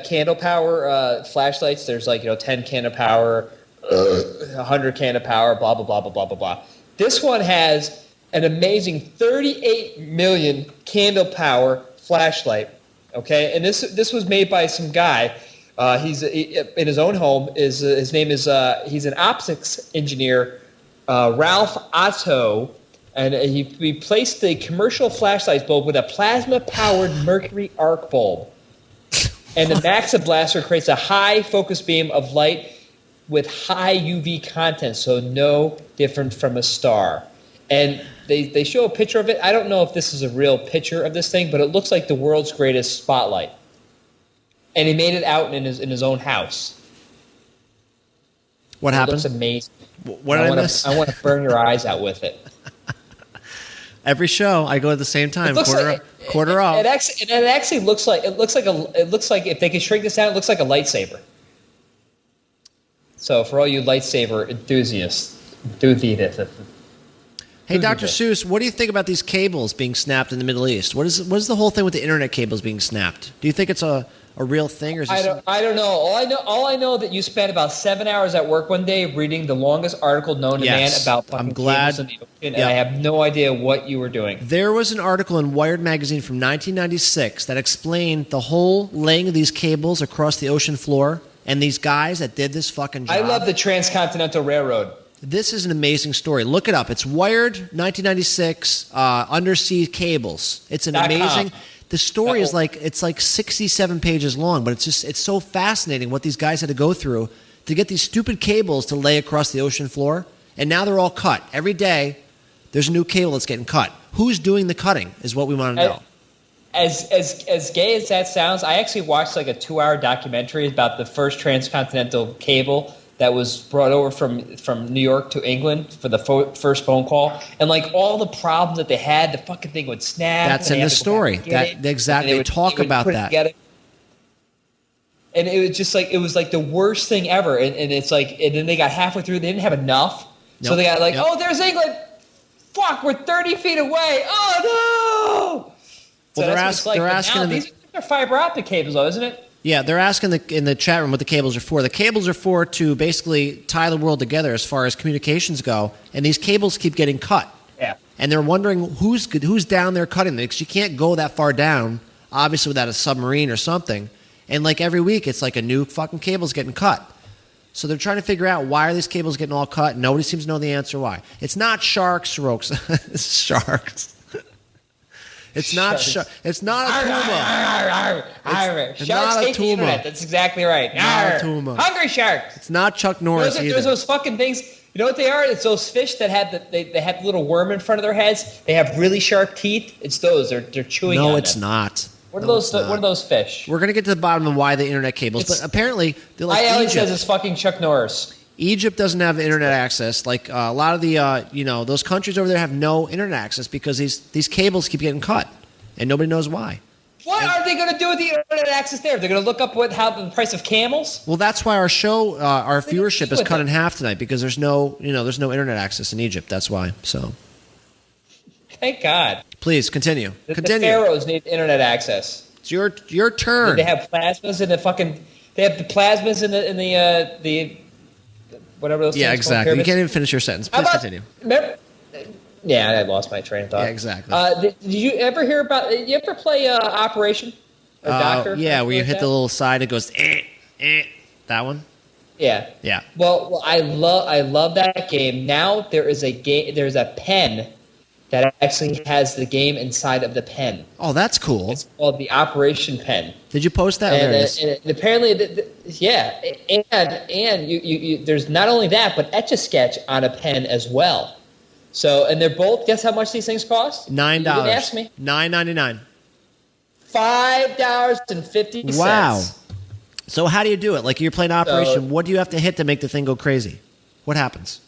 candle power flashlights. There's 10 candle power, 100 candle power, blah blah blah blah blah blah blah. This one has an amazing 38 million candle power flashlight. Okay, and this was made by some guy. He's in his own home. His name is he's an optics engineer, Ralph Otto. And he replaced the commercial flashlight bulb with a plasma-powered mercury arc bulb. And the Maxa blaster creates a high focus beam of light with high UV content, so no different from a star. And they show a picture of it. I don't know if this is a real picture of this thing, but it looks like the world's greatest spotlight. And he made it out in his own house. What happened? It looks amazing. What did I miss? I want to burn your eyes out with it. Every show I go at the same time, quarter off. It actually looks like if they could shrink this down, it looks like a lightsaber. So for all you lightsaber enthusiasts. Hey, Dr. Seuss, what do you think about these cables being snapped in the Middle East? What is the whole thing with the internet cables being snapped? Do you think it's a real thing, or is it I don't know. All I know that you spent about 7 hours at work one day reading the longest article known to man about fucking cables in the ocean, and I have no idea what you were doing. There was an article in Wired magazine from 1996 that explained the whole laying of these cables across the ocean floor, and these guys that did this fucking job. I love the Transcontinental Railroad. This is an amazing story. Look it up. It's Wired 1996 undersea cables. It's an amazing. The story is like 67 pages long, but it's so fascinating what these guys had to go through to get these stupid cables to lay across the ocean floor, and now they're all cut. Every day, there's a new cable that's getting cut. Who's doing the cutting is what we want to know. As gay as that sounds, I actually watched like a 2-hour documentary about the first transcontinental cable that was brought over from New York to England for the first phone call, and like all the problems that they had, the fucking thing would snap. That's in the story. They talk about that. And it was just like it was like the worst thing ever. And it's like, and then they got halfway through, they didn't have enough, so they got like, oh, there's England. Fuck, we're 30 feet away. Oh no! Well, they're asking. These are fiber optic cables, though, isn't it? Yeah, they're asking in the chat room what the cables are for. The cables are for to basically tie the world together as far as communications go, and these cables keep getting cut. Yeah. And they're wondering who's down there cutting them, because you can't go that far down, obviously without a submarine or something. And like every week, it's like a new fucking cable's getting cut. So they're trying to figure out why are these cables getting all cut. Nobody seems to know the answer why. It's not sharks, Rokes. It's sharks. It's not It's not a tuma. Sharks hate the internet. That's exactly right. Not a tuma. Hungry sharks. It's not Chuck Norris either. There's those fucking things. You know what they are? It's those fish that have they have the little worm in front of their heads. They have really sharp teeth. It's those. They're chewing on them. No, it's not. What are those fish? We're going to get to the bottom of why the internet cables, but apparently they're like Egypt. Says it's fucking Chuck Norris. Egypt doesn't have internet access. Like a lot of the those countries over there have no internet access because these cables keep getting cut, and nobody knows why. What are they going to do with the internet access there? They're going to look up how the price of camels? Well, that's why our show, our viewership is cut in half tonight, because there's no internet access in Egypt. That's why. So, thank God. Please continue. The pharaohs need internet access. It's your turn. They have plasmas in the fucking. They have the plasmas in the whatever those. Yeah, things exactly. You can't even finish your sentence. Please continue. Yeah, I lost my train of thought. Yeah, exactly. Did you ever hear about? You ever play Operation? Or Doctor? Yeah, where you hit the little side, it goes. That one. Yeah. Yeah. Well, I love that game. Now there's a pen that actually has the game inside of the pen. Oh, that's cool. It's called the Operation Pen. Did you post that? And apparently, yeah. And you there's not only that, but Etch-a-Sketch on a pen as well. So, and they're both. Guess how much these things cost? $9. You didn't ask me. $9.99. $5.50. Wow. So how do you do it? Like you're playing Operation. What do you have to hit to make the thing go crazy? What happens?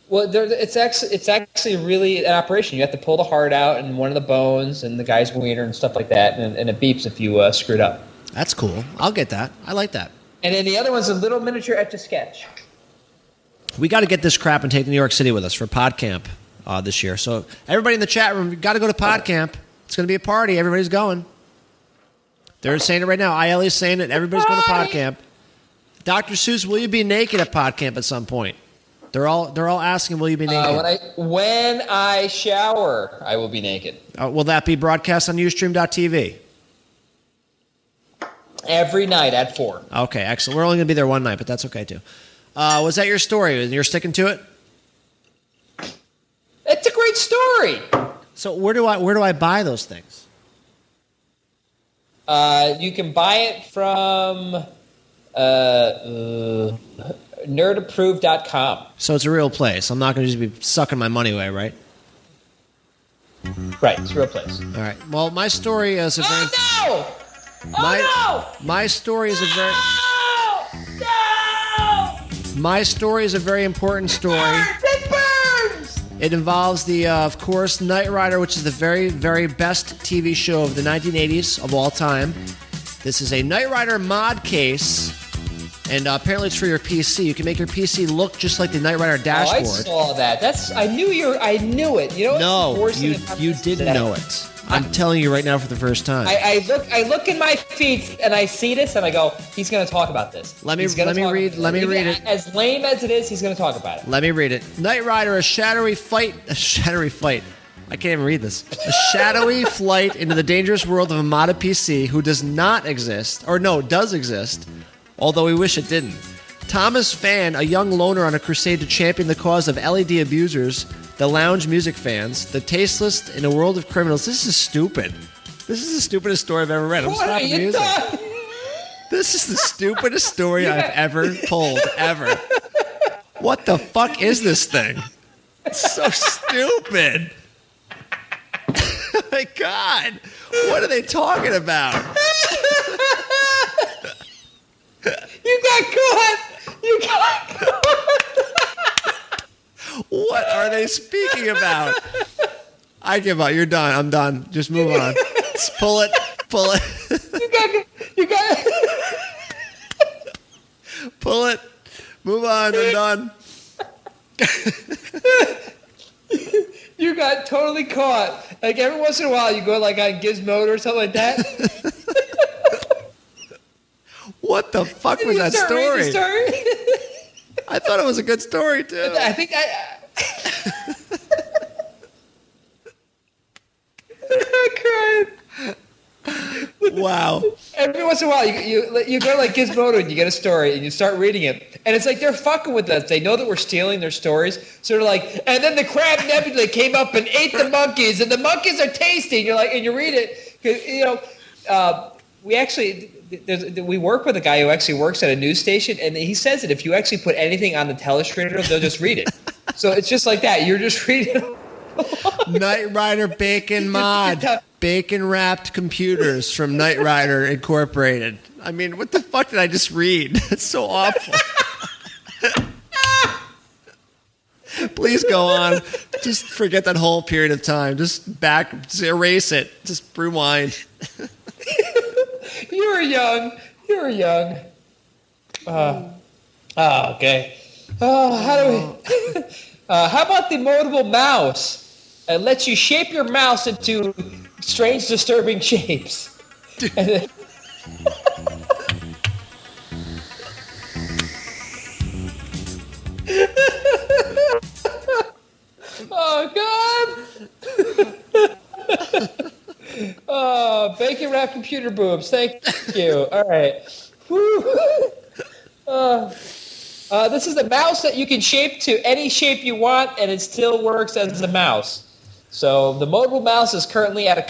Well, it's actually really an operation. You have to pull the heart out and one of the bones and the guy's wiener and stuff like that, and it beeps if you screwed up. That's cool. I'll get that. I like that. And then the other one's a little miniature Etch-a-Sketch. We got to get this crap and take to New York City with us for PodCamp this year. So everybody in the chat room, you got to go to PodCamp. It's going to be a party. Everybody's going. They're saying it right now. ILE is saying it. Everybody's going to PodCamp. Dr. Seuss, will you be naked at PodCamp at some point? They're all asking, will you be naked? When I shower, I will be naked. Will that be broadcast on Ustream.tv? Every night at 4. Okay, excellent. We're only going to be there one night, but that's okay too. Was that your story? You're sticking to it? It's a great story. story. So where do I buy those things? You can buy it from nerdapproved.com. So it's a real place. I'm not going to just be sucking my money away, right? Right, it's a real place. All right. Well, my story is a very... Oh, no! My story is a very... No! My story is a very important story. It burns! It involves of course, Knight Rider, which is the very, very best TV show of the 1980s of all time. This is a Knight Rider mod case, and apparently it's for your PC. You can make your PC look just like the Knight Rider dashboard. Oh, I saw that. I knew it. You know what? No, you didn't know it. I'm telling you right now for the first time. I look in my feed and I see this and I go, he's going to talk about this. Let me read it. As lame as it is, he's going to talk about it. Let me read it. Knight Rider, a shadowy fight. I can't even read this. A shadowy flight into the dangerous world of a modded PC who does not exist, or no, does exist, although we wish it didn't. Thomas Fan, a young loner on a crusade to champion the cause of LED abusers, the lounge music fans, the tasteless in a world of criminals. This is stupid. This is the stupidest story I've ever read. I'm stopping the music. This is the stupidest story I've ever told, ever. What the fuck is this thing? It's so stupid. Oh my God. What are they talking about? You got caught. What are they speaking about? I give up. You're done. I'm done. Just move on. Just pull it. You got Pull it. Move on. I'm done. You got totally caught. Like every once in a while, you go like on Gizmodo or something like that. What the fuck was that story? I thought it was a good story too. I think I'm crying. Wow. Every once in a while, you go to like Gizmodo and you get a story and you start reading it, and it's like they're fucking with us. They know that we're stealing their stories, so they're like, and then the Crab Nebula came up and ate the monkeys, and the monkeys are tasty. And you're like, and you read it, we work with a guy who actually works at a news station, and he says that if you actually put anything on the telestrator, they'll just read it. So it's just like that. You're just reading. Knight Rider Bacon Mod. Bacon wrapped computers from Knight Rider Incorporated. I mean, what the fuck did I just read? It's so awful. Please go on. Just forget that whole period of time. Just erase it. Just rewind. You were young. Okay. How about the moldable mouse? It lets you shape your mouse into strange, disturbing shapes. Oh, God. Bacon wrapped computer boobs. Thank you. All right. This is a mouse that you can shape to any shape you want, and it still works as a mouse. So the moldable mouse is currently at a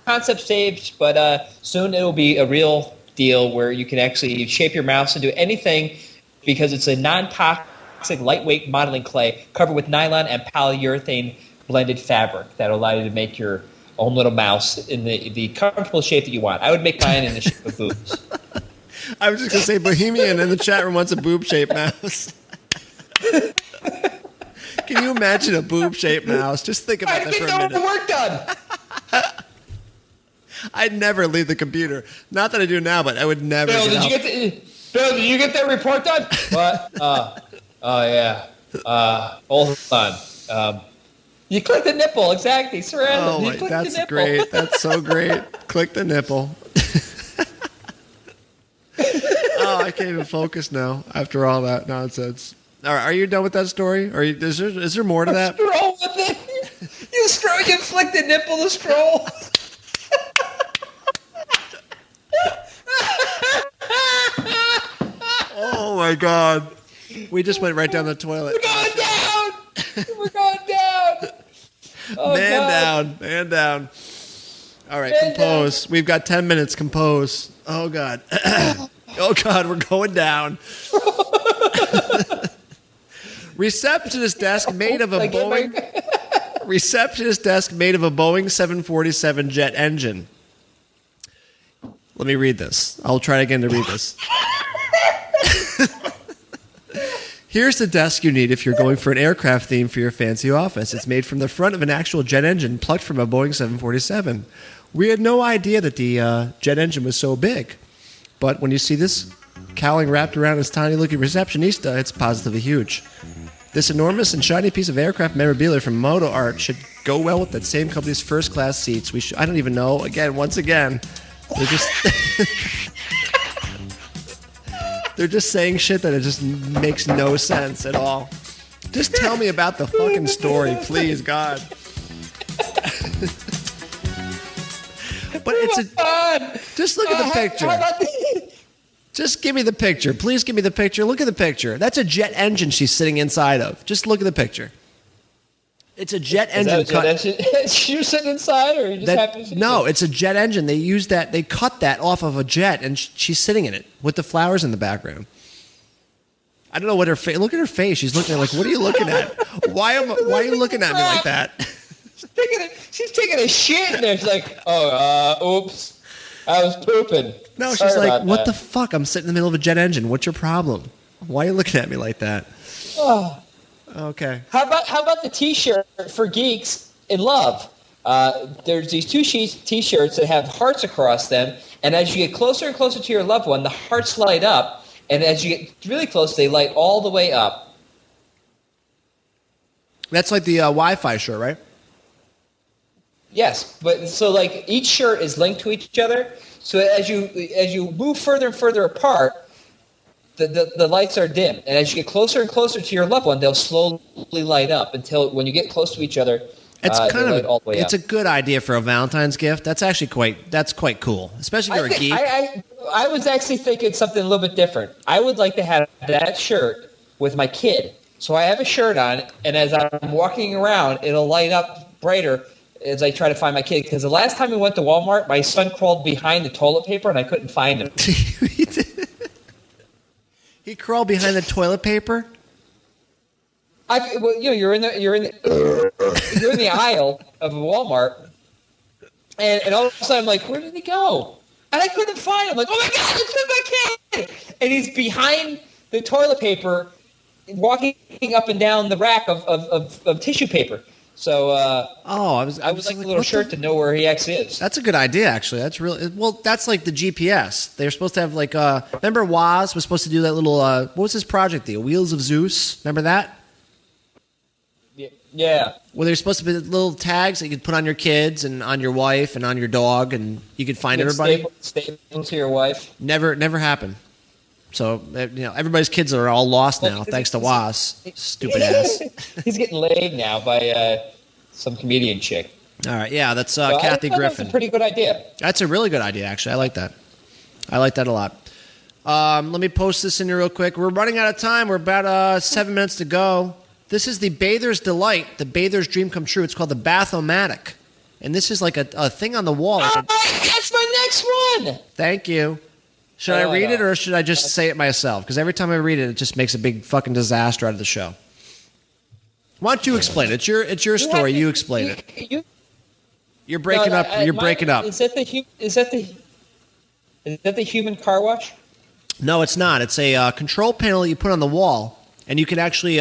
concept stage, but soon it will be a real deal where you can actually shape your mouse into anything because it's a non-toxic, lightweight modeling clay covered with nylon and polyurethane blended fabric that will allow you to make your own little mouse in the comfortable shape that you want. I would make mine in the shape of boobs. I was just going to say Bohemian in the chat room wants a boob-shaped mouse. Can you imagine a boob-shaped mouse? Just think about that for a minute. I think the work done. I'd never leave the computer. Not that I do now, but I would never. Bill, did you get that report done? What? Oh, yeah. Hold on. You click the nipple, exactly. Surround Oh, my, that's great. That's so great. Click the nipple. Oh, I can't even focus now after all that nonsense. All right, are you done with that story? Or is there more to that? Scroll with it. You flick the nipple to scroll. Oh my God. We just went right down the toilet. We're going down. Man down. All right, compose. We've got 10 minutes. Compose. Oh, God. Oh, God, we're going down. Receptionist desk made of a Boeing 747 jet engine. Let me read this. I'll try again to read this. Here's the desk you need if you're going for an aircraft theme for your fancy office. It's made from the front of an actual jet engine plucked from a Boeing 747. We had no idea that the jet engine was so big. But when you see this cowling wrapped around this tiny-looking receptionista, it's positively huge. This enormous and shiny piece of aircraft memorabilia from Moto Art should go well with that same company's first-class seats. I don't even know. Once again, they're just... They're just saying shit that it just makes no sense at all. Just tell me about the fucking story, please, God. But it's a... Just look at the picture. Just give me the picture. Please give me the picture. Look at the picture. That's a jet engine she's sitting inside of. Just look at the picture. It's a jet engine. You're sitting inside, or you just happen to see No, it's a jet engine. They use that. They cut that off of a jet, and she's sitting in it with the flowers in the background. I don't know what her face. Look at her face. She's looking like, what are you looking at? Why are you looking at me like that? She's taking a shit, and she's like, oops, I was pooping. No, Sorry she's like, what that. the fuck? I'm sitting in the middle of a jet engine. What's your problem? Why are you looking at me like that? Oh. Okay. How about the T-shirt for geeks in love? There's these two T-shirts that have hearts across them, and as you get closer and closer to your loved one, the hearts light up, and as you get really close, they light all the way up. That's like the Wi-Fi shirt, right? Yes, but so like each shirt is linked to each other. So as you move further and further apart, the lights are dim, and as you get closer and closer to your loved one, they'll slowly light up until when you get close to each other, it's all the way up. It's a good idea for a Valentine's gift. That's actually quite cool, especially if you're a geek. I was actually thinking something a little bit different. I would like to have that shirt with my kid. So I have a shirt on, and as I'm walking around, it'll light up brighter as I try to find my kid. Because the last time we went to Walmart, my son crawled behind the toilet paper, and I couldn't find him. He crawled behind the toilet paper. You're in the aisle of a Walmart, and all of a sudden I'm like, where did he go? And I couldn't find him. I'm like, oh my God, it's my kid! And he's behind the toilet paper, walking up and down the rack of tissue paper. So I would like a little shirt to know where he actually is. That's a good idea, actually. That's really well. That's like the GPS. They're supposed to have like remember Woz was supposed to do that little what was his project? The Wheels of Zeus. Remember that? Yeah. Well, there's supposed to be little tags that you could put on your kids and on your wife and on your dog, and you could find everybody. Staple to your wife. Never happened. So everybody's kids are all lost now, thanks to Woz. Stupid ass. He's getting laid now by some comedian chick. All right, yeah, that's Kathy Griffin. That's a pretty good idea. That's a really good idea, actually. I like that. I like that a lot. Let me post this in here real quick. We're running out of time. We're about 7 minutes to go. This is the Bather's Delight, the Bather's Dream Come True. It's called the Bath-O-Matic. And this is like a thing on the wall. That's my next one! Thank you. Should I read it, or should I just say it myself? Because every time I read it, it just makes a big fucking disaster out of the show. Why don't you explain it? It's your story. You explain it. You're breaking up. You're breaking up. Is that the human car wash? No, it's not. It's a control panel that you put on the wall, and you can actually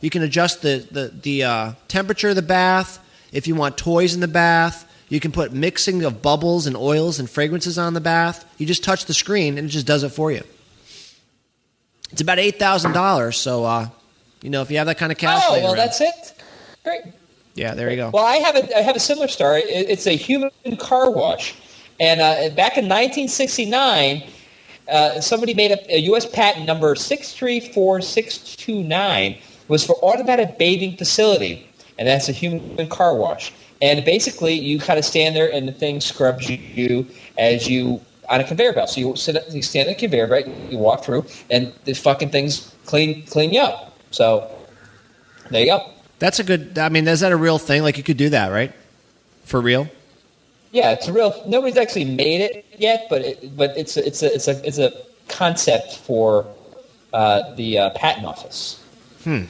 you can adjust the temperature of the bath. If you want toys in the bath, you can put mixing of bubbles and oils and fragrances on the bath. You just touch the screen, and it just does it for you. It's about $8,000. So if you have that kind of cash. Oh, well, that's it. Great. Yeah, there you go. Well, I have a similar story. It's a human car wash, and back in 1969. Somebody made a U.S. patent number 634629 was for automatic bathing facility, and that's a human car wash. And basically, you kind of stand there, and the thing scrubs you as you on a conveyor belt. So you stand at the conveyor belt, you walk through, and the fucking things clean you up. So there you go. That's a good. I mean, is that a real thing? Like you could do that, right? For real? Yeah, it's a real. Nobody's actually made it yet, but it's a concept for the patent office. All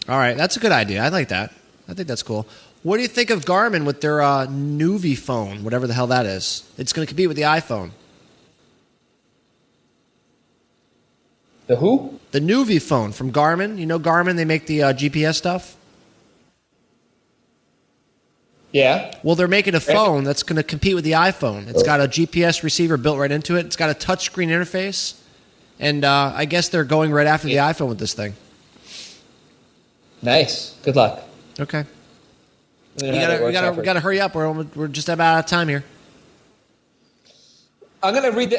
right, that's a good idea. I like that. I think that's cool. What do you think of Garmin with their Nuvi phone, whatever the hell that is? It's going to compete with the iPhone. The who? The Nuvi phone from Garmin. You know Garmin? They make the GPS stuff. Yeah. Well, they're making a phone that's going to compete with the iPhone. It's got a GPS receiver built right into it. It's got a touchscreen interface. And I guess they're going right after the iPhone with this thing. Nice. Good luck. Okay. We gotta hurry up. We're just about out of time here. I'm gonna read the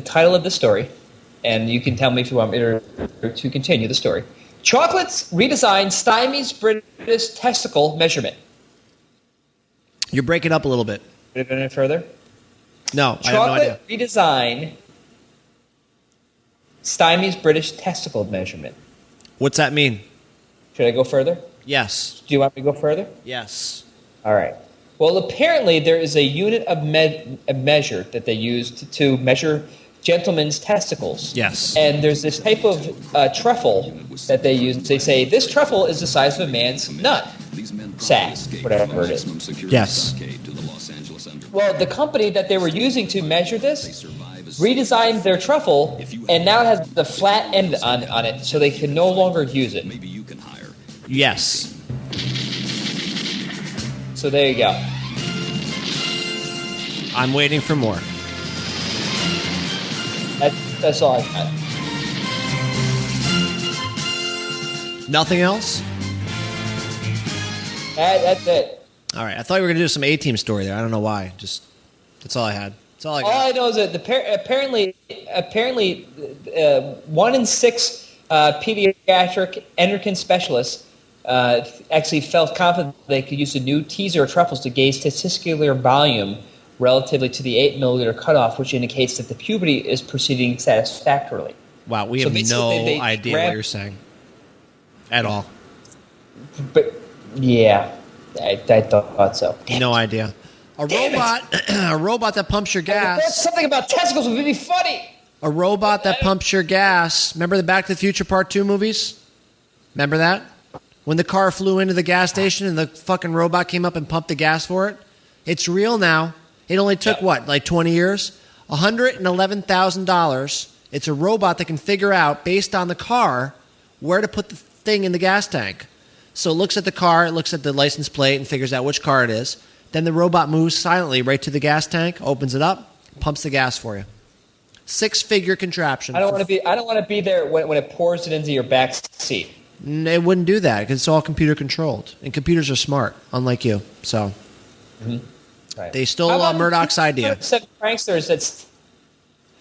title of the story, and you can tell me if you want me to continue the story. Chocolates redesign stymies British testicle measurement. You're breaking up a little bit. Did it any further? No, I have no idea. Chocolate redesign stymies British testicle measurement. What's that mean? Should I go further? Yes. Do you want me to go further? Yes. All right. Well, apparently there is a unit of measure that they use to measure gentlemen's testicles. Yes. And there's this type of truffle that they use. They say this truffle is the size of a man's nut sack, whatever it is. Yes. Well, the company that they were using to measure this redesigned their truffle, and now it has the flat end on it, so they can no longer use it. Yes. So there you go. I'm waiting for more. That's all I got. Nothing else? That's it. All right. I thought you were going to do some A-Team story there. I don't know why. Just that's all I had. That's all I got. All I know is that apparently 1 in 6 pediatric endocrine specialists actually felt confident they could use the new teaser truffles to gauge testicular volume relatively to the 8 milliliter cutoff, which indicates that the puberty is proceeding satisfactorily. Wow, we have no idea what you're saying at all. But yeah, I thought so. No idea. A robot that pumps your gas. Something about testicles would be funny. A robot that pumps your gas. Remember the Back to the Future Part 2 movies? Remember that? When the car flew into the gas station and the fucking robot came up and pumped the gas for it? It's real now. It only took, like 20 years? $111,000. It's a robot that can figure out, based on the car, where to put the thing in the gas tank. So it looks at the car, it looks at the license plate, and figures out which car it is. Then the robot moves silently right to the gas tank, opens it up, pumps the gas for you. 6-figure contraption. I don't want to be there when it pours it into your back seat. It wouldn't do that because it's all computer controlled, and computers are smart, unlike you. So right. They stole Murdoch's idea.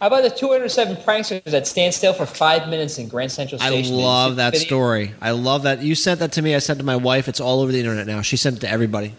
How about the 207 pranksters that stand still for 5 minutes in Grand Central Station? I love that story. I love that. You sent that to me. I sent it to my wife. It's all over the internet now. She sent it to everybody.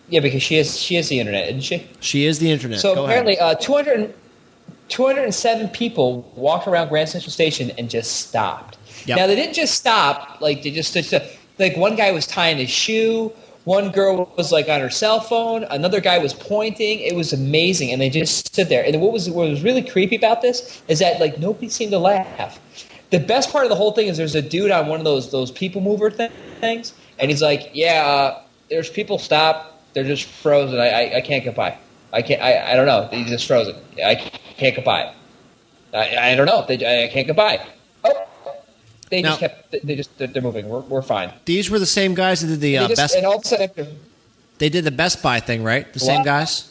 Yeah, because she is the internet, isn't she? She is the internet. So apparently 207 people walked around Grand Central Station and just stopped. Yep. Now, they didn't just stop. Like, they just stood still. Like, one guy was tying his shoe. One girl was, like, on her cell phone. Another guy was pointing. It was amazing. And they just stood there. And what was really creepy about this is that, like, nobody seemed to laugh. The best part of the whole thing is there's a dude on one of those people mover things. And he's like, there's people stop. They're just frozen. I can't get by. I don't know. He's just frozen. I can't get by. I don't know. I can't get by. Oh. They're moving. We're fine. These were the same guys that did the Best. And all of a sudden, they did the Best Buy thing, right? The same guys.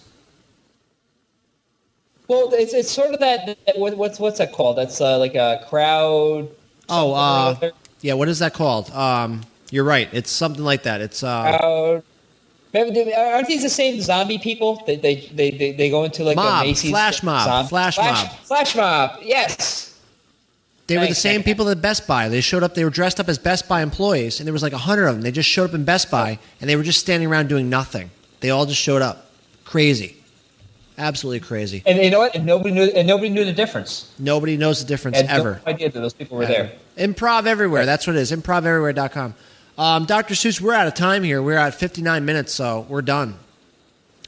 Well, it's sort of that. What's that called? That's like a crowd. Yeah. What is that called? You're right. It's something like that. It's crowd. Aren't these the same zombie people? They go into like mob, a Macy's flash mob. Flash mob. Yes. They were the same people at Best Buy. They showed up. They were dressed up as Best Buy employees, and there was like 100 of them. They just showed up in Best Buy, and they were just standing around doing nothing. They all just showed up. Crazy. Absolutely crazy. And you know what? And nobody knew the difference. Nobody knows the difference ever. No idea that those people were there. Improv everywhere. That's what it is. ImprovEverywhere.com. Dr. Seuss, we're out of time here. We're at 59 minutes, so we're done.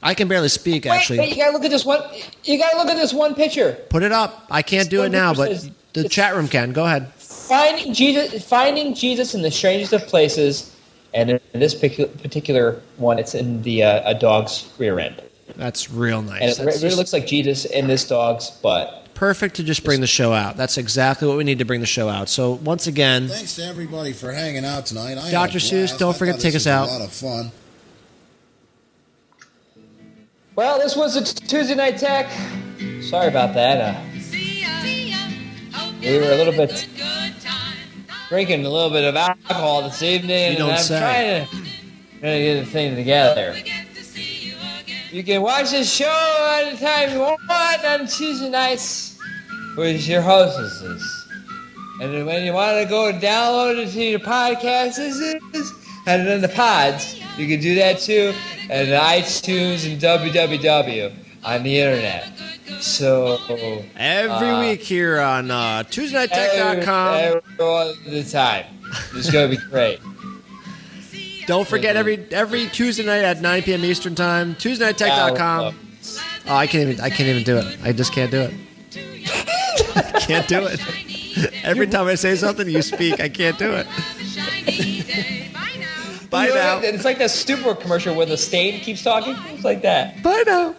I can barely speak, actually. Wait, you gotta look at this one. You gotta look at this one picture. Put it up. I can't do it now, but the chat room can. Go ahead. Finding Jesus in the strangest of places, and in this particular one, it's in the a dog's rear end. That's real nice. And it really looks like Jesus in this dog's butt. Perfect to just bring the show out. That's exactly what we need to bring the show out. So once again, thanks to everybody for hanging out tonight. Dr. Seuss, don't forget to take us out. A lot of fun. Well, this was a Tuesday Night Tech. Sorry about that. We were a little bit drinking a little bit of alcohol this evening, and I'm trying to get the thing together. You can watch this show anytime you want on Tuesday nights with your hostesses. And when you want to go download it to your podcasts, and then the pods, you can do that too at iTunes and www on the internet. So every week here on TuesdayNightTech.com. Every time. It's going to be great. Don't forget every Tuesday night at 9 p.m. Eastern Time. TuesdayNightTech.com. Oh, I can't even do it. I just can't do it. I can't do it. Every time I say something, you speak. I can't do it. Bye now. It's like that Stupor commercial where the stain keeps talking. It's like that. Bye now.